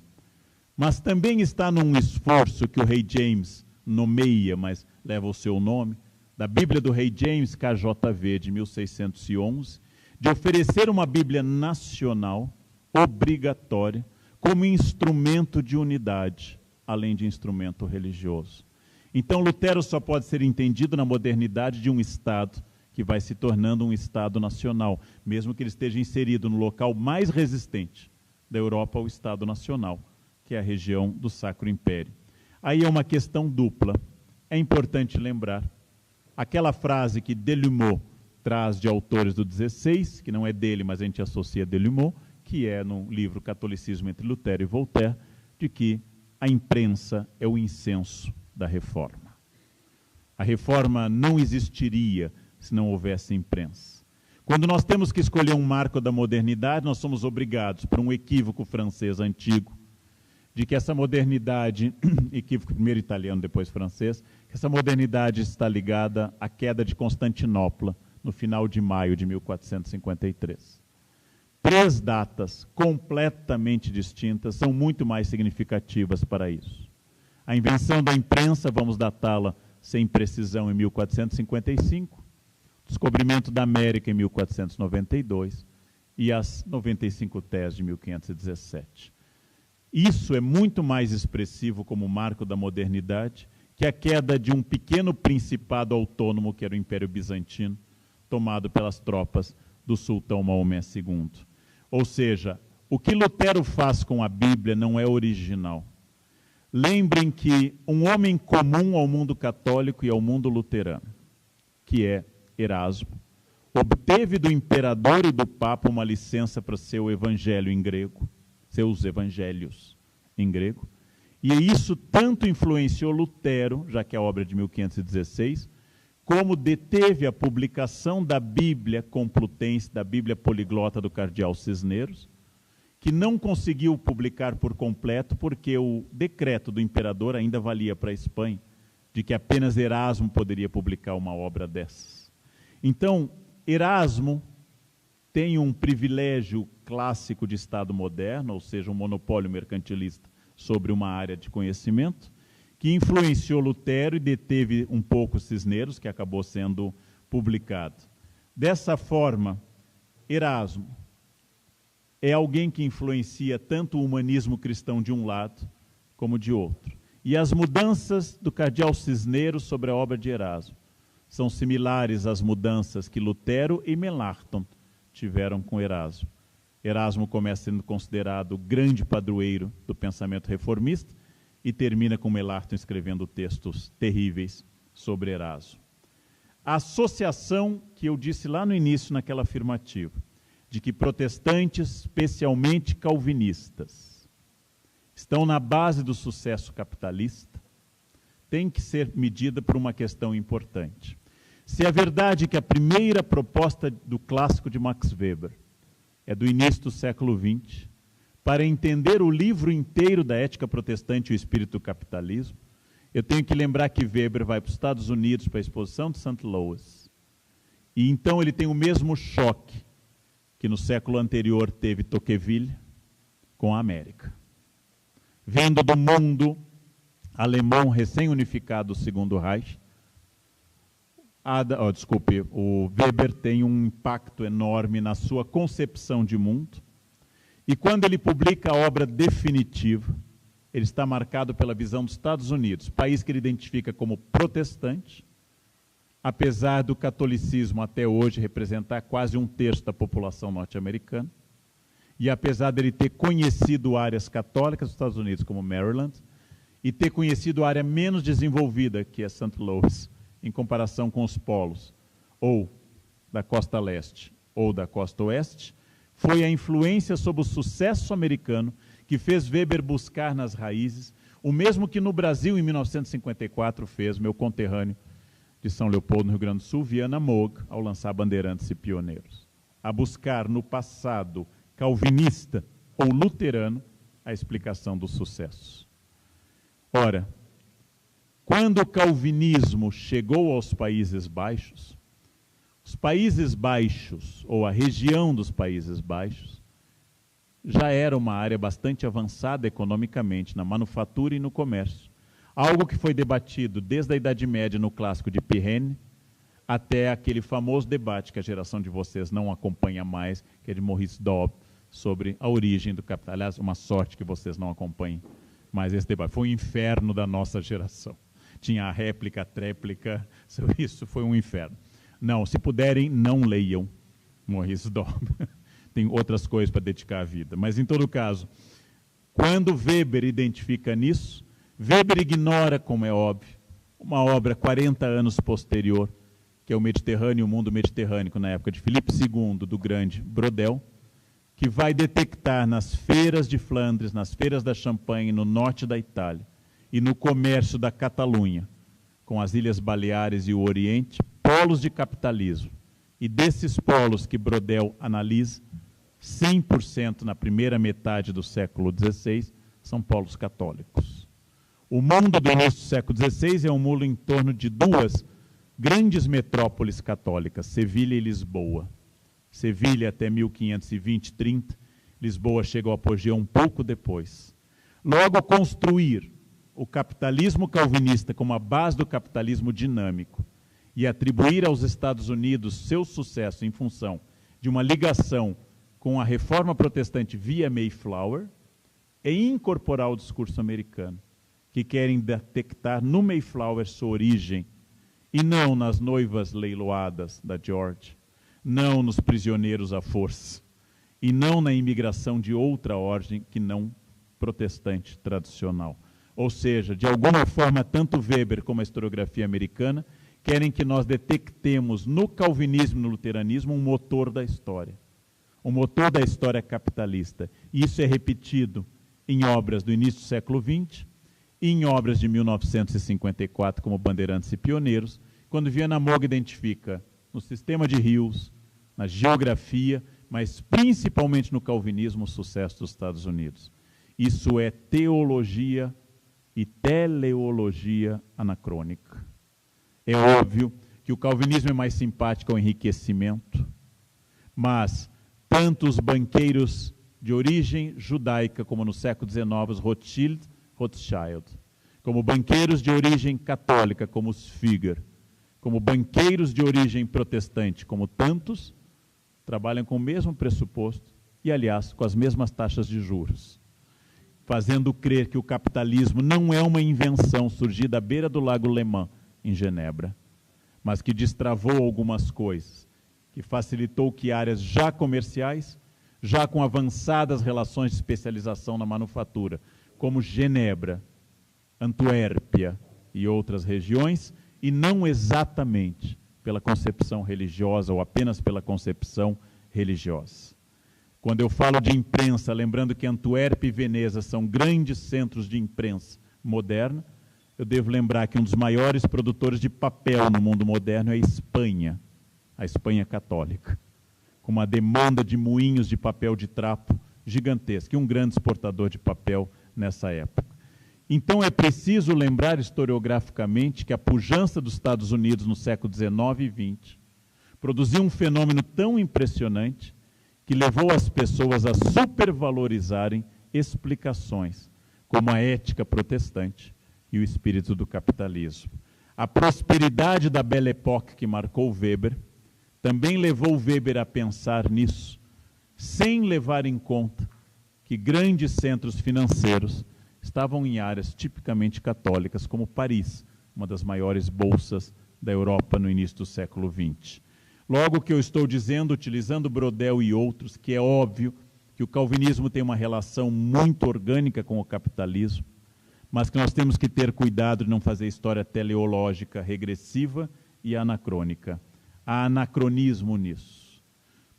Mas também está num esforço que o rei James nomeia, mas leva o seu nome, da Bíblia do rei James, KJV, de 1611, de oferecer uma Bíblia nacional, obrigatória, como instrumento de unidade, além de instrumento religioso. Então, Lutero só pode ser entendido na modernidade de um Estado que vai se tornando um Estado nacional, mesmo que ele esteja inserido no local mais resistente da Europa ao Estado nacional, que é a região do Sacro Império. Aí é uma questão dupla. É importante lembrar aquela frase que Delumeau traz de autores do XVI, que não é dele, mas a gente associa a Delumeau, que é no livro Catolicismo entre Lutero e Voltaire, de que a imprensa é o incenso da reforma. A reforma não existiria se não houvesse imprensa. Quando nós temos que escolher um marco da modernidade, nós somos obrigados, por um equívoco francês antigo, de que essa modernidade, equívoco primeiro italiano, depois francês, que essa modernidade está ligada à queda de Constantinopla, no final de maio de 1453. 3 datas completamente distintas são muito mais significativas para isso. A invenção da imprensa, vamos datá-la sem precisão, em 1455, o descobrimento da América em 1492 e as 95 Teses de 1517. Isso é muito mais expressivo como marco da modernidade que a queda de um pequeno principado autônomo, que era o Império Bizantino, tomado pelas tropas do sultão Maomé II. Ou seja, o que Lutero faz com a Bíblia não é original. Lembrem que um homem comum ao mundo católico e ao mundo luterano, que é Erasmo, obteve do imperador e do papa uma licença para seu evangelho em grego, seus evangelhos em grego, e isso tanto influenciou Lutero, já que a obra é de 1516, como deteve a publicação da Bíblia Complutense, da Bíblia Poliglota do cardeal Cisneros, que não conseguiu publicar por completo porque o decreto do imperador ainda valia para a Espanha, de que apenas Erasmo poderia publicar uma obra dessas. Então, Erasmo tem um privilégio clássico de Estado moderno, ou seja, um monopólio mercantilista sobre uma área de conhecimento, que influenciou Lutero e deteve um pouco Cisneros, que acabou sendo publicado. Dessa forma, Erasmo é alguém que influencia tanto o humanismo cristão de um lado como de outro. E as mudanças do cardeal Cisneros sobre a obra de Erasmo são similares às mudanças que Lutero e Melanchthon tiveram com Erasmo. Erasmo começa sendo considerado o grande padroeiro do pensamento reformista e termina com Melanchthon escrevendo textos terríveis sobre Erasmo. A associação que eu disse lá no início naquela afirmativa, de que protestantes, especialmente calvinistas, estão na base do sucesso capitalista, tem que ser medida por uma questão importante. Se é verdade que a primeira proposta do clássico de Max Weber é do início do século XX, para entender o livro inteiro da Ética Protestante e o Espírito do Capitalismo, eu tenho que lembrar que Weber vai para os Estados Unidos para a exposição de St. Louis. E então ele tem o mesmo choque que no século anterior teve Tocqueville com a América. Vendo do mundo alemão recém-unificado o Segundo Reich, o Weber tem um impacto enorme na sua concepção de mundo, e quando ele publica a obra definitiva, ele está marcado pela visão dos Estados Unidos, país que ele identifica como protestante, apesar do catolicismo até hoje representar quase 1/3 da população norte-americana, e apesar dele ter conhecido áreas católicas dos Estados Unidos, como Maryland, e ter conhecido a área menos desenvolvida, que é St. Louis, em comparação com os polos, ou da costa leste ou da costa oeste, foi a influência sobre o sucesso americano que fez Weber buscar nas raízes, o mesmo que no Brasil, em 1954, fez meu conterrâneo de São Leopoldo, no Rio Grande do Sul, Viana Moog, ao lançar Bandeirantes e Pioneiros, a buscar no passado calvinista ou luterano a explicação do sucesso. Ora, quando o calvinismo chegou aos Países Baixos, os Países Baixos, ou a região dos Países Baixos, já era uma área bastante avançada economicamente, na manufatura e no comércio. Algo que foi debatido desde a Idade Média no clássico de Pirene, até aquele famoso debate que a geração de vocês não acompanha mais, que é de Maurice Dobb, sobre a origem do capital. Aliás, uma sorte que vocês não acompanhem mais esse debate. Foi um inferno da nossa geração. Tinha a réplica, a tréplica, isso foi um inferno. Não, se puderem, não leiam Maurice Dobb. Tem outras coisas para dedicar à vida. Mas, em todo caso, quando Weber identifica nisso, Weber ignora, como é óbvio, uma obra 40 anos posterior, que é o Mediterrâneo, o Mundo Mediterrâneo, na época de Filipe II, do grande Brodel, que vai detectar nas feiras de Flandres, nas feiras da Champagne, no norte da Itália, e no comércio da Catalunha, com as Ilhas Baleares e o Oriente, polos de capitalismo. E desses polos que Brodel analisa, 100% na primeira metade do século XVI são polos católicos. O mundo do início do século XVI é um mundo em torno de duas grandes metrópoles católicas, Sevilha e Lisboa. Sevilha até 1520, 30, Lisboa chega ao apogeu um pouco depois. Logo, construir o capitalismo calvinista como a base do capitalismo dinâmico e atribuir aos Estados Unidos seu sucesso em função de uma ligação com a reforma protestante via Mayflower é incorporar o discurso americano, que querem detectar no Mayflower sua origem, e não nas noivas leiloadas da George, não nos prisioneiros à força, e não na imigração de outra ordem que não protestante tradicional. Ou seja, de alguma forma, tanto Weber como a historiografia americana querem que nós detectemos no calvinismo e no luteranismo um motor da história. O motor da história capitalista. E isso é repetido em obras do início do século XX, e em obras de 1954, como Bandeirantes e Pioneiros, quando Viana Moga identifica no sistema de rios, na geografia, mas principalmente no calvinismo, o sucesso dos Estados Unidos. Isso é teologia e teleologia anacrônica. É óbvio que o calvinismo é mais simpático ao enriquecimento, mas tanto os banqueiros de origem judaica, como no século XIX, os Rothschild, como banqueiros de origem católica, como os Fugger, como banqueiros de origem protestante, como tantos, trabalham com o mesmo pressuposto e, aliás, com as mesmas taxas de juros, fazendo crer que o capitalismo não é uma invenção surgida à beira do Lago Le Mans, em Genebra, mas que destravou algumas coisas, que facilitou que áreas já comerciais, já com avançadas relações de especialização na manufatura, como Genebra, Antuérpia e outras regiões, e não exatamente pela concepção religiosa ou apenas pela concepção religiosa. Quando eu falo de imprensa, lembrando que Antuérpia e Veneza são grandes centros de imprensa moderna, eu devo lembrar que um dos maiores produtores de papel no mundo moderno é a Espanha católica, com uma demanda de moinhos de papel de trapo gigantesca, e um grande exportador de papel nessa época. Então é preciso lembrar historiograficamente que a pujança dos Estados Unidos no século XIX e XX produziu um fenômeno tão impressionante que levou as pessoas a supervalorizarem explicações, como a ética protestante e o espírito do capitalismo. A prosperidade da Belle Époque que marcou Weber também levou Weber a pensar nisso, sem levar em conta que grandes centros financeiros estavam em áreas tipicamente católicas, como Paris, uma das maiores bolsas da Europa no início do século XX. Logo, o que eu estou dizendo, utilizando Brodel e outros, que é óbvio que o calvinismo tem uma relação muito orgânica com o capitalismo, mas que nós temos que ter cuidado de não fazer história teleológica regressiva e anacrônica. Há anacronismo nisso.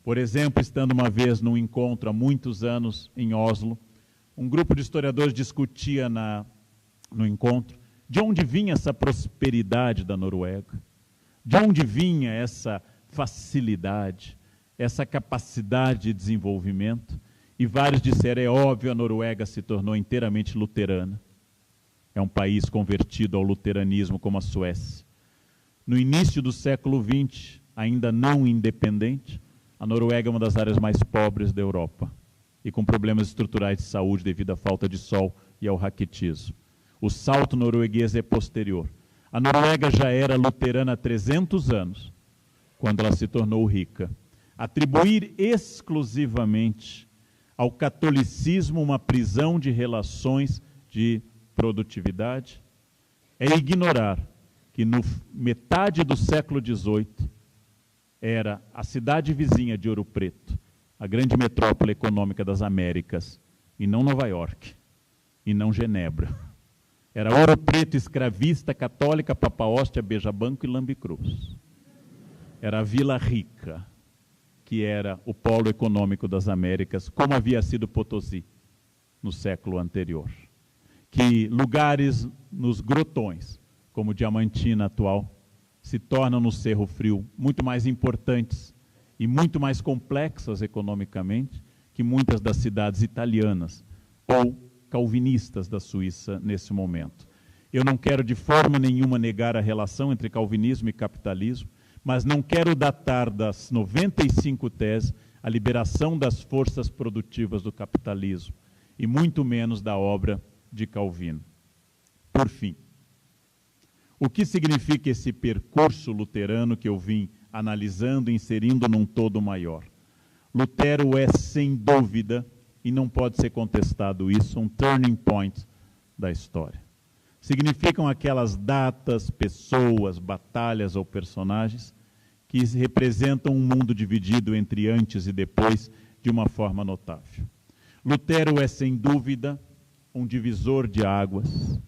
Por exemplo, estando uma vez num encontro há muitos anos em Oslo, um grupo de historiadores discutia no encontro de onde vinha essa prosperidade da Noruega, de onde vinha essa facilidade, essa capacidade de desenvolvimento, e vários disseram, é óbvio, a Noruega se tornou inteiramente luterana. É um país convertido ao luteranismo como a Suécia. No início do século XX, ainda não independente, a Noruega é uma das áreas mais pobres da Europa e com problemas estruturais de saúde devido à falta de sol e ao raquitismo. O salto norueguês é posterior. A Noruega já era luterana há 300 anos, quando ela se tornou rica. Atribuir exclusivamente ao catolicismo uma prisão de relações de produtividade é ignorar que no metade do século XVIII era a cidade vizinha de Ouro Preto, a grande metrópole econômica das Américas, e não Nova York, e não Genebra. Era Ouro Preto, escravista, católica, Papa Hóstia, Beija Banco e Lambe Cruz. Era a Vila Rica, que era o polo econômico das Américas, como havia sido Potosí no século anterior. Que lugares nos grotões, como Diamantina atual, se tornam no Cerro Frio muito mais importantes e muito mais complexas economicamente que muitas das cidades italianas ou calvinistas da Suíça nesse momento. Eu não quero de forma nenhuma negar a relação entre calvinismo e capitalismo, mas não quero datar das 95 teses a liberação das forças produtivas do capitalismo, e muito menos da obra de Calvino. Por fim, o que significa esse percurso luterano que eu vim analisando e inserindo num todo maior? Lutero é, sem dúvida, e não pode ser contestado isso, um turning point da história. Significam aquelas datas, pessoas, batalhas ou personagens que representam um mundo dividido entre antes e depois de uma forma notável. Lutero é, sem dúvida, um divisor de águas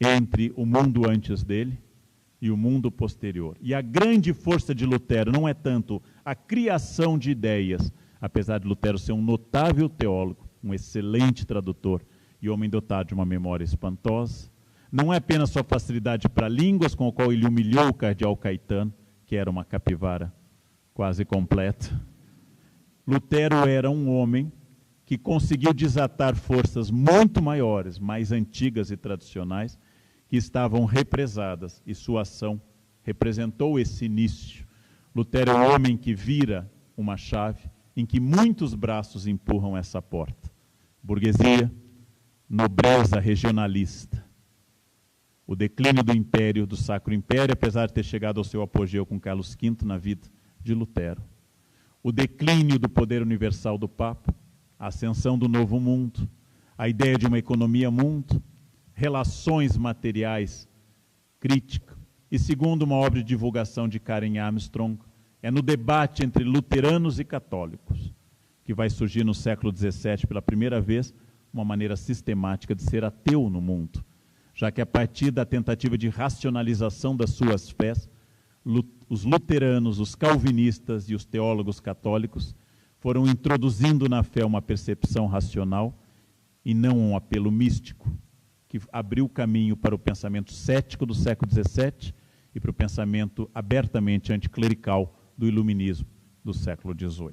entre o mundo antes dele e o mundo posterior. E a grande força de Lutero não é tanto a criação de ideias, apesar de Lutero ser um notável teólogo, um excelente tradutor e homem dotado de uma memória espantosa, não é apenas sua facilidade para línguas, com a qual ele humilhou o cardeal Caetano, que era uma capivara quase completa. Lutero era um homem que conseguiu desatar forças muito maiores, mais antigas e tradicionais, que estavam represadas, e sua ação representou esse início. Lutero é um homem que vira uma chave em que muitos braços empurram essa porta. Burguesia, nobreza regionalista, o declínio do Império, do Sacro Império, apesar de ter chegado ao seu apogeu com Carlos V na vida de Lutero. O declínio do poder universal do Papa, a ascensão do Novo Mundo, a ideia de uma economia mundo, relações materiais, crítica. E segundo uma obra de divulgação de Karen Armstrong, é no debate entre luteranos e católicos que vai surgir no século XVII, pela primeira vez, uma maneira sistemática de ser ateu no mundo, já que a partir da tentativa de racionalização das suas fés, os luteranos, os calvinistas e os teólogos católicos foram introduzindo na fé uma percepção racional e não um apelo místico, que abriu o caminho para o pensamento cético do século XVII e para o pensamento abertamente anticlerical do iluminismo do século XVIII.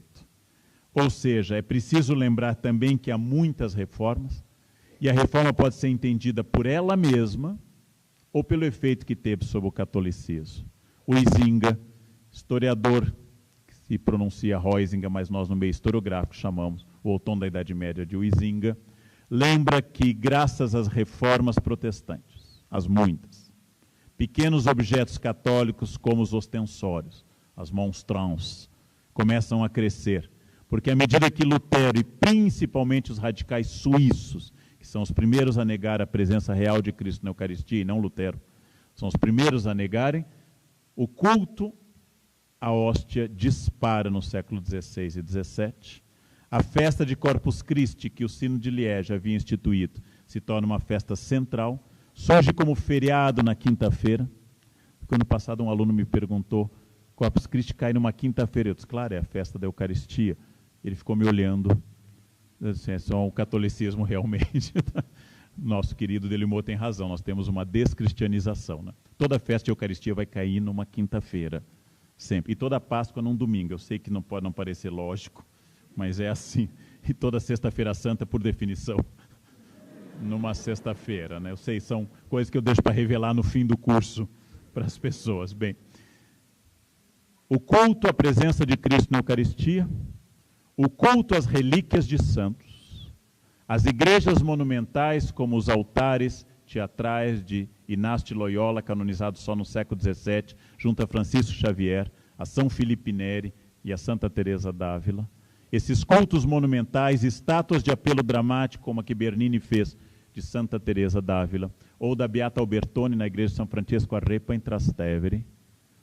Ou seja, é preciso lembrar também que há muitas reformas, e a reforma pode ser entendida por ela mesma ou pelo efeito que teve sobre o catolicismo. O Huizinga, historiador, que se pronuncia Huizinga, mas nós no meio historiográfico chamamos o outono da Idade Média de Huizinga, lembra que graças às reformas protestantes, as muitas, pequenos objetos católicos como os ostensórios, as monstrances, começam a crescer, porque à medida que Lutero e principalmente os radicais suíços, que são os primeiros a negar a presença real de Cristo na Eucaristia, e não Lutero, são os primeiros a negarem, o culto à hóstia dispara no século XVI e XVII. A festa de Corpus Christi, que o Sino de Liege havia instituído, se torna uma festa central, surge como feriado na quinta-feira. Ano passado um aluno me perguntou, Corpus Christi cai numa quinta-feira. Eu disse, claro, é a festa da Eucaristia. Ele ficou me olhando, assim, é só o catolicismo realmente. Nosso querido Delimor tem razão, nós temos uma descristianização. Né? Toda festa de Eucaristia vai cair numa quinta-feira, sempre. E toda Páscoa num domingo. Eu sei que não pode não parecer lógico, mas é assim. E toda Sexta-feira Santa, por definição, numa sexta-feira. Né? Eu sei, são coisas que eu deixo para revelar no fim do curso para as pessoas. Bem, o culto à presença de Cristo na Eucaristia, o culto às relíquias de santos, as igrejas monumentais, como os altares teatrais de Inácio de Loyola, canonizado só no século XVII, junto a Francisco Xavier, a São Filipe Neri e a Santa Teresa d'Ávila. Esses cultos monumentais, estátuas de apelo dramático, como a que Bernini fez de Santa Teresa d'Ávila, ou da Beata Albertone na igreja de São Francisco Arrepa, em Trastevere,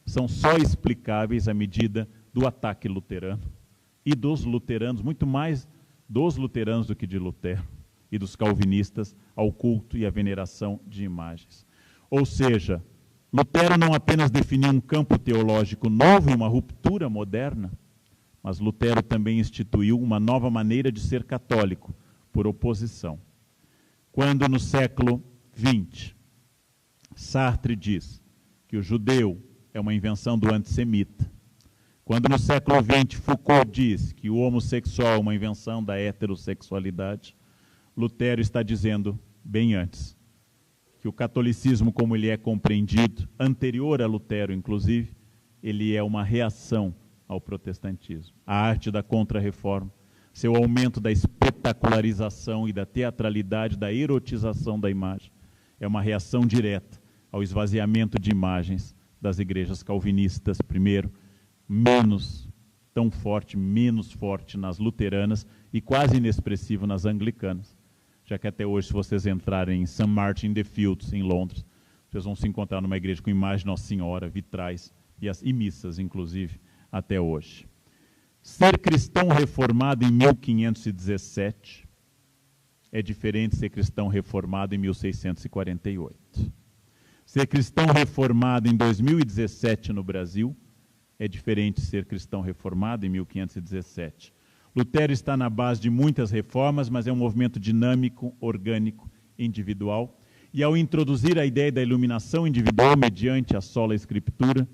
são só explicáveis à medida do ataque luterano e dos luteranos, muito mais dos luteranos do que de Lutero, e dos calvinistas ao culto e à veneração de imagens. Ou seja, Lutero não apenas definiu um campo teológico novo e uma ruptura moderna, mas Lutero também instituiu uma nova maneira de ser católico, por oposição. Quando no século XX, Sartre diz que o judeu é uma invenção do antissemita, quando no século XX Foucault diz que o homossexual é uma invenção da heterossexualidade, Lutero está dizendo, bem antes, que o catolicismo como ele é compreendido, anterior a Lutero inclusive, ele é uma reação ao protestantismo. A arte da contra-reforma, seu aumento da espetacularização e da teatralidade, da erotização da imagem, é uma reação direta ao esvaziamento de imagens das igrejas calvinistas, primeiro, menos forte nas luteranas e quase inexpressivo nas anglicanas. Já que até hoje, se vocês entrarem em St. Martin-in-the-Fields, em Londres, vocês vão se encontrar numa igreja com imagem de Nossa Senhora, vitrais e missas, inclusive, até hoje. Ser cristão reformado em 1517 é diferente de ser cristão reformado em 1648. Ser cristão reformado em 2017 no Brasil é diferente de ser cristão reformado em 1517. Lutero está na base de muitas reformas, mas é um movimento dinâmico, orgânico, individual. E ao introduzir a ideia da iluminação individual mediante a sola escritura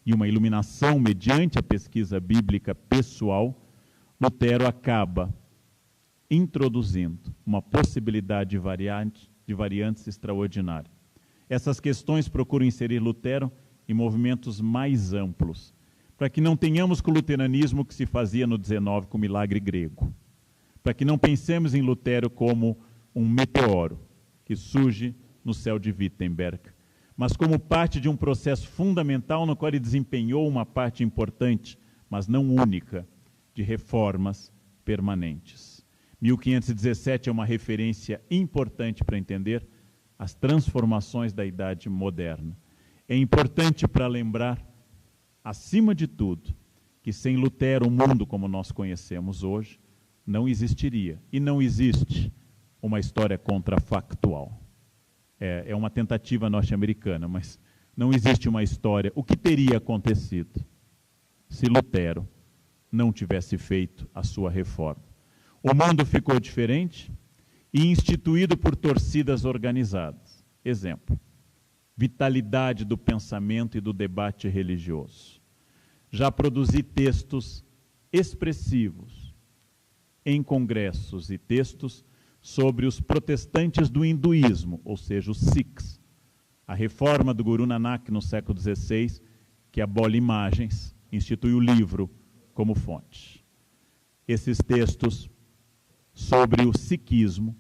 e uma iluminação mediante a pesquisa bíblica pessoal, Lutero acaba introduzindo uma possibilidade de variantes extraordinárias. Essas questões procuram inserir Lutero em movimentos mais amplos, para que não tenhamos com o luteranismo que se fazia no XIX com o milagre grego, para que não pensemos em Lutero como um meteoro que surge no céu de Wittenberg, mas como parte de um processo fundamental no qual ele desempenhou uma parte importante, mas não única, de reformas permanentes. 1517 é uma referência importante para entender as transformações da Idade Moderna. É importante para lembrar, acima de tudo, que sem Lutero o mundo como nós conhecemos hoje não existiria. E não existe uma história contrafactual. É uma tentativa norte-americana, mas não existe uma história. O que teria acontecido se Lutero não tivesse feito a sua reforma? O mundo ficou diferente e instituído por torcidas organizadas. Exemplo, vitalidade do pensamento e do debate religioso. Já produzi textos expressivos em congressos e textos sobre os protestantes do hinduísmo, ou seja, os Sikhs. A reforma do Guru Nanak no século XVI, que abole imagens, institui o livro como fonte. Esses textos sobre o sikhismo,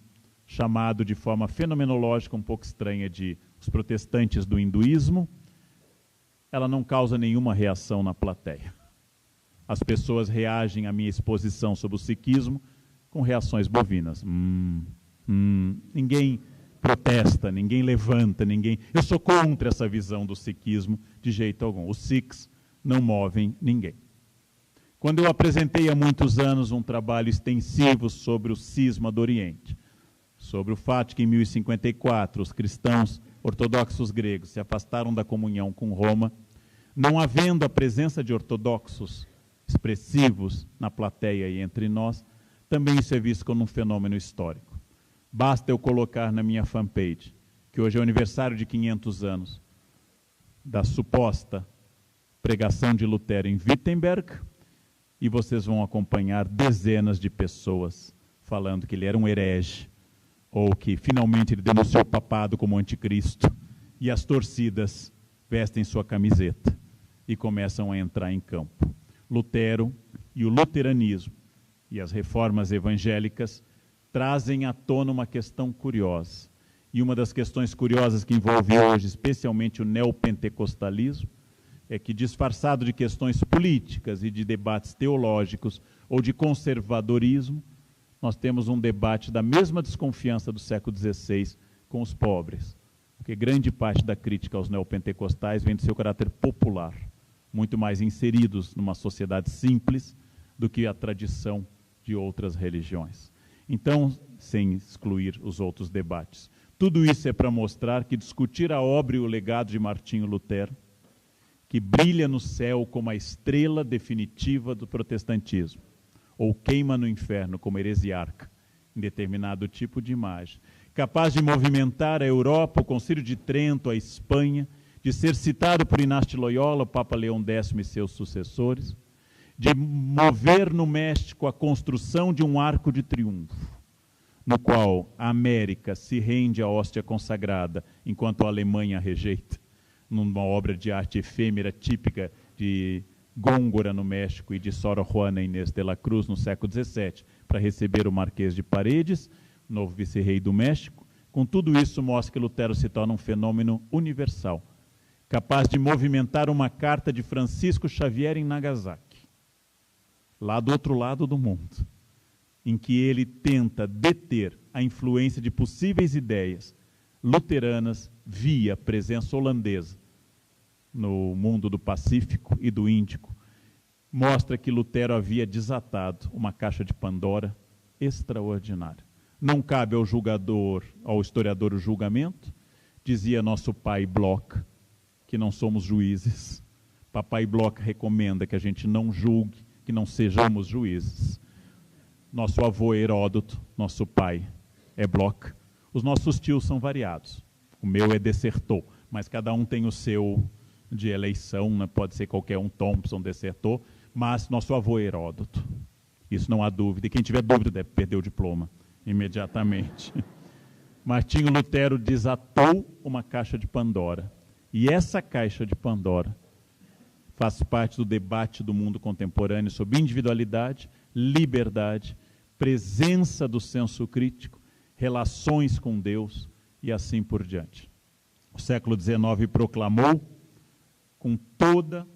chamado de forma fenomenológica um pouco estranha de os protestantes do hinduísmo, ela não causa nenhuma reação na plateia. As pessoas reagem à minha exposição sobre o sikhismo com reações bovinas. Ninguém protesta, ninguém levanta, ninguém... Eu sou contra essa visão do sikhismo de jeito algum. Os Sikhs não movem ninguém. Quando eu apresentei há muitos anos um trabalho extensivo sobre o cisma do Oriente, sobre o fato de que em 1054 os cristãos ortodoxos gregos se afastaram da comunhão com Roma, não havendo a presença de ortodoxos expressivos na plateia e entre nós, também isso é visto como um fenômeno histórico. Basta eu colocar na minha fanpage, que hoje é o aniversário de 500 anos da suposta pregação de Lutero em Wittenberg, e vocês vão acompanhar dezenas de pessoas falando que ele era um herege, ou que finalmente ele denunciou o papado como anticristo, e as torcidas vestem sua camiseta e começam a entrar em campo. Lutero e o luteranismo e as reformas evangélicas trazem à tona uma questão curiosa. E uma das questões curiosas que envolve hoje, especialmente o neopentecostalismo, é que, disfarçado de questões políticas e de debates teológicos ou de conservadorismo, nós temos um debate da mesma desconfiança do século XVI com os pobres. Porque grande parte da crítica aos neopentecostais vem do seu caráter popular, muito mais inseridos numa sociedade simples do que a tradição de outras religiões. Então, sem excluir os outros debates. Tudo isso é para mostrar que discutir a obra e o legado de Martinho Lutero, que brilha no céu como a estrela definitiva do protestantismo, ou queima no inferno como heresiarca, em determinado tipo de imagem, capaz de movimentar a Europa, o Concílio de Trento, a Espanha, de ser citado por Inácio de Loyola, o Papa Leão X e seus sucessores, de mover no México a construção de um arco de triunfo, no qual a América se rende à hóstia consagrada, enquanto a Alemanha a rejeita, numa obra de arte efêmera típica de Góngora, no México, e de Sor Juana Inés de la Cruz, no século XVII, para receber o Marquês de Paredes, novo vice-rei do México. Com tudo isso, mostra que Lutero se torna um fenômeno universal, capaz de movimentar uma carta de Francisco Xavier em Nagasaki, lá do outro lado do mundo, em que ele tenta deter a influência de possíveis ideias luteranas via presença holandesa no mundo do Pacífico e do Índico, mostra que Lutero havia desatado uma caixa de Pandora extraordinária. Não cabe ao julgador, ao historiador, o julgamento, dizia nosso pai Bloch, que não somos juízes. Papai Bloch recomenda que a gente não julgue, que não sejamos juízes. Nosso avô Heródoto, nosso pai, é Bloch. Os nossos tios são variados. O meu é Dessertot, mas cada um tem o seu de eleição, né? Pode ser qualquer um, Thompson, Dessertot, mas nosso avô é Heródoto. Isso não há dúvida. E quem tiver dúvida deve perder o diploma imediatamente. Martinho Lutero desatou uma caixa de Pandora. E essa caixa de Pandora faz parte do debate do mundo contemporâneo sobre individualidade, liberdade, presença do senso crítico, relações com Deus e assim por diante. O século XIX proclamou, com toda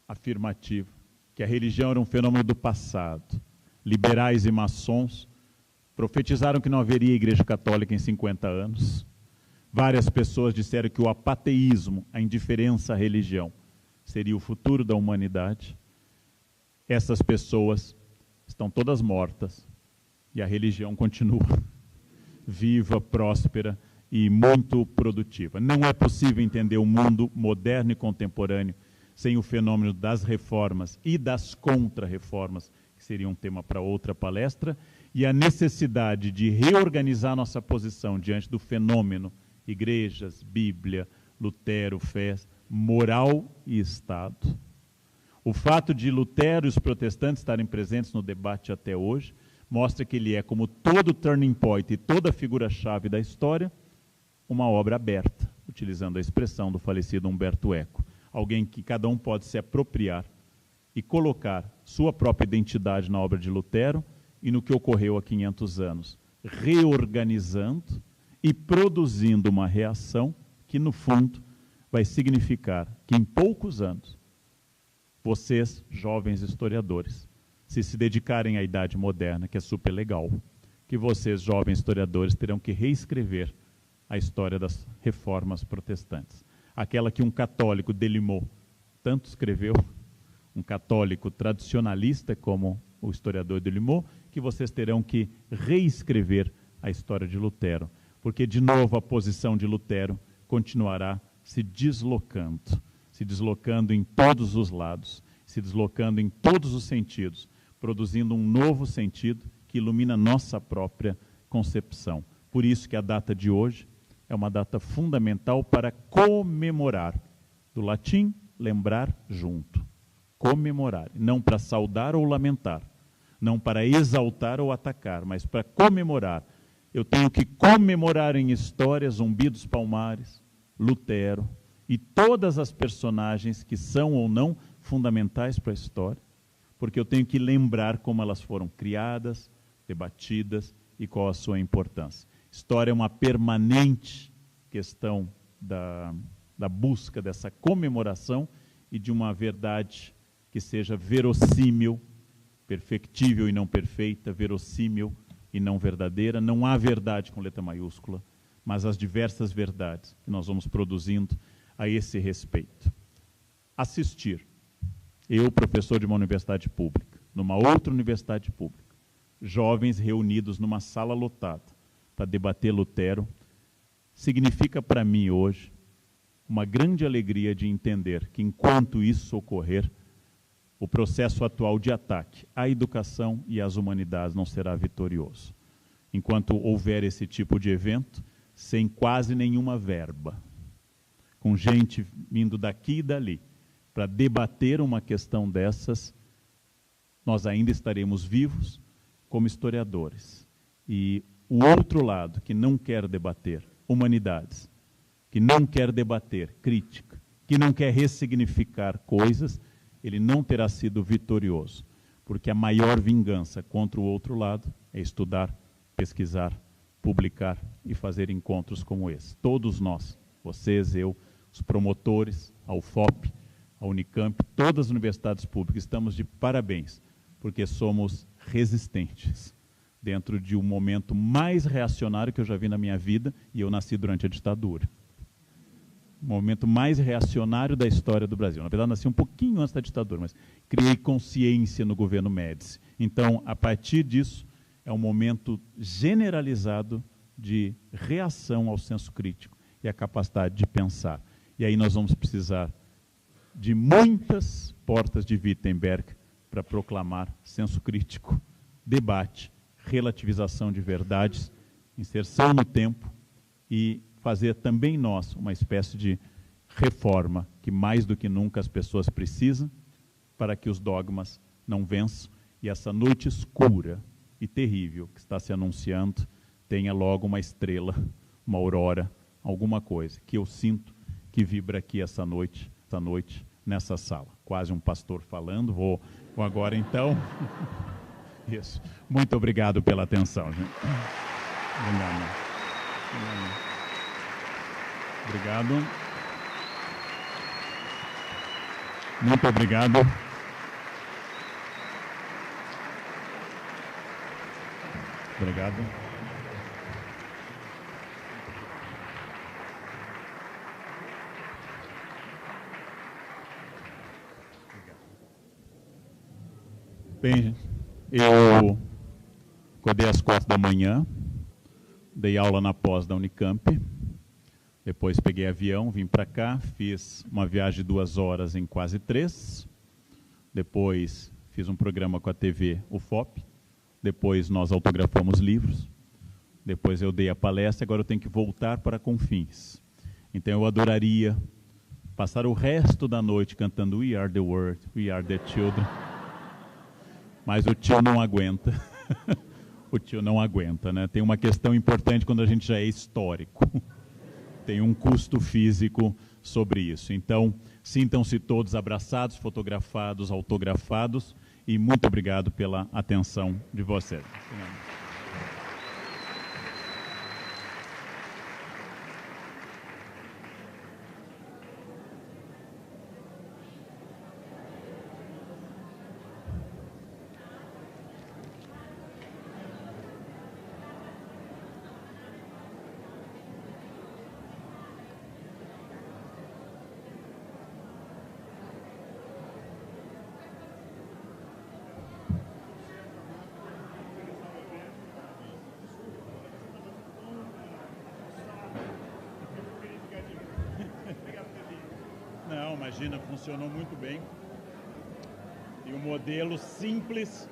afirmativa, que a religião era um fenômeno do passado. Liberais e maçons profetizaram que não haveria igreja católica em 50 anos. Várias pessoas disseram que o apateísmo, a indiferença à religião, seria o futuro da humanidade. Essas pessoas estão todas mortas e a religião continua viva, próspera e muito produtiva. Não é possível entender o mundo moderno e contemporâneo sem o fenômeno das reformas e das contra-reformas, que seria um tema para outra palestra, e a necessidade de reorganizar nossa posição diante do fenômeno igrejas, Bíblia, Lutero, fé, moral e Estado. O fato de Lutero e os protestantes estarem presentes no debate até hoje mostra que ele é, como todo turning point e toda figura-chave da história, uma obra aberta, utilizando a expressão do falecido Humberto Eco. Alguém que cada um pode se apropriar e colocar sua própria identidade na obra de Lutero e no que ocorreu há 500 anos, reorganizando e produzindo uma reação que, no fundo, vai significar que, em poucos anos, vocês, jovens historiadores, se dedicarem à idade moderna, que é super legal, que vocês, jovens historiadores, terão que reescrever a história das reformas protestantes. Aquela que um católico Delimot tanto escreveu, um católico tradicionalista como o historiador Delimot, que vocês terão que reescrever a história de Lutero, porque, de novo, a posição de Lutero continuará se deslocando em todos os lados, se deslocando em todos os sentidos, produzindo um novo sentido que ilumina nossa própria concepção. Por isso que a data de hoje é uma data fundamental para comemorar. Do latim, lembrar junto. Comemorar, não para saudar ou lamentar, não para exaltar ou atacar, mas para comemorar. Eu tenho que comemorar em história Zumbi dos Palmares, Lutero e todas as personagens que são ou não fundamentais para a história, porque eu tenho que lembrar como elas foram criadas, debatidas e qual a sua importância. História é uma permanente questão da busca dessa comemoração e de uma verdade que seja verossímil, perfectível e não perfeita, verossímil e não verdadeira. Não há verdade com letra maiúscula, mas as diversas verdades que nós vamos produzindo a esse respeito. Assistir. Eu, professor de uma universidade pública, numa outra universidade pública, jovens reunidos numa sala lotada para debater Lutero, significa para mim hoje uma grande alegria de entender que, enquanto isso ocorrer, o processo atual de ataque à educação e às humanidades não será vitorioso. Enquanto houver esse tipo de evento, sem quase nenhuma verba, com gente vindo daqui e dali, para debater uma questão dessas, nós ainda estaremos vivos como historiadores. E o outro lado, que não quer debater humanidades, que não quer debater crítica, que não quer ressignificar coisas, ele não terá sido vitorioso, porque a maior vingança contra o outro lado é estudar, pesquisar, publicar e fazer encontros como esse. Todos nós, vocês, eu, os promotores, a UFOP, a Unicamp, todas as universidades públicas, estamos de parabéns, porque somos resistentes dentro de um momento mais reacionário que eu já vi na minha vida, e eu nasci durante a ditadura. O momento mais reacionário da história do Brasil. Na verdade, nasci um pouquinho antes da ditadura, mas criei consciência no governo Médici. Então, a partir disso, é um momento generalizado de reação ao senso crítico e à capacidade de pensar. E aí nós vamos precisar de muitas portas de Wittenberg para proclamar senso crítico, debate, relativização de verdades, inserção no tempo e fazer também nós uma espécie de reforma que mais do que nunca as pessoas precisam para que os dogmas não vençam e essa noite escura e terrível que está se anunciando tenha logo uma estrela, uma aurora, alguma coisa que eu sinto que vibra aqui essa noite nessa sala. Quase um pastor falando, vou agora então. Isso. Muito obrigado pela atenção, gente. Obrigado. Muito obrigado. Obrigado. Bem, eu acordei às 4h, dei aula na pós da Unicamp, depois peguei avião, vim para cá, fiz uma viagem de 2 horas em quase 3, depois fiz um programa com a TV UFOP, depois nós autografamos livros, depois eu dei a palestra, agora eu tenho que voltar para Confins. Então eu adoraria passar o resto da noite cantando We Are the World, We Are the Children, mas o tio não aguenta. O tio não aguenta, né? Tem uma questão importante quando a gente já é histórico. Tem um custo físico sobre isso. Então, sintam-se todos abraçados, fotografados, autografados, e muito obrigado pela atenção de vocês. Não, imagina, funcionou muito bem. E um modelo simples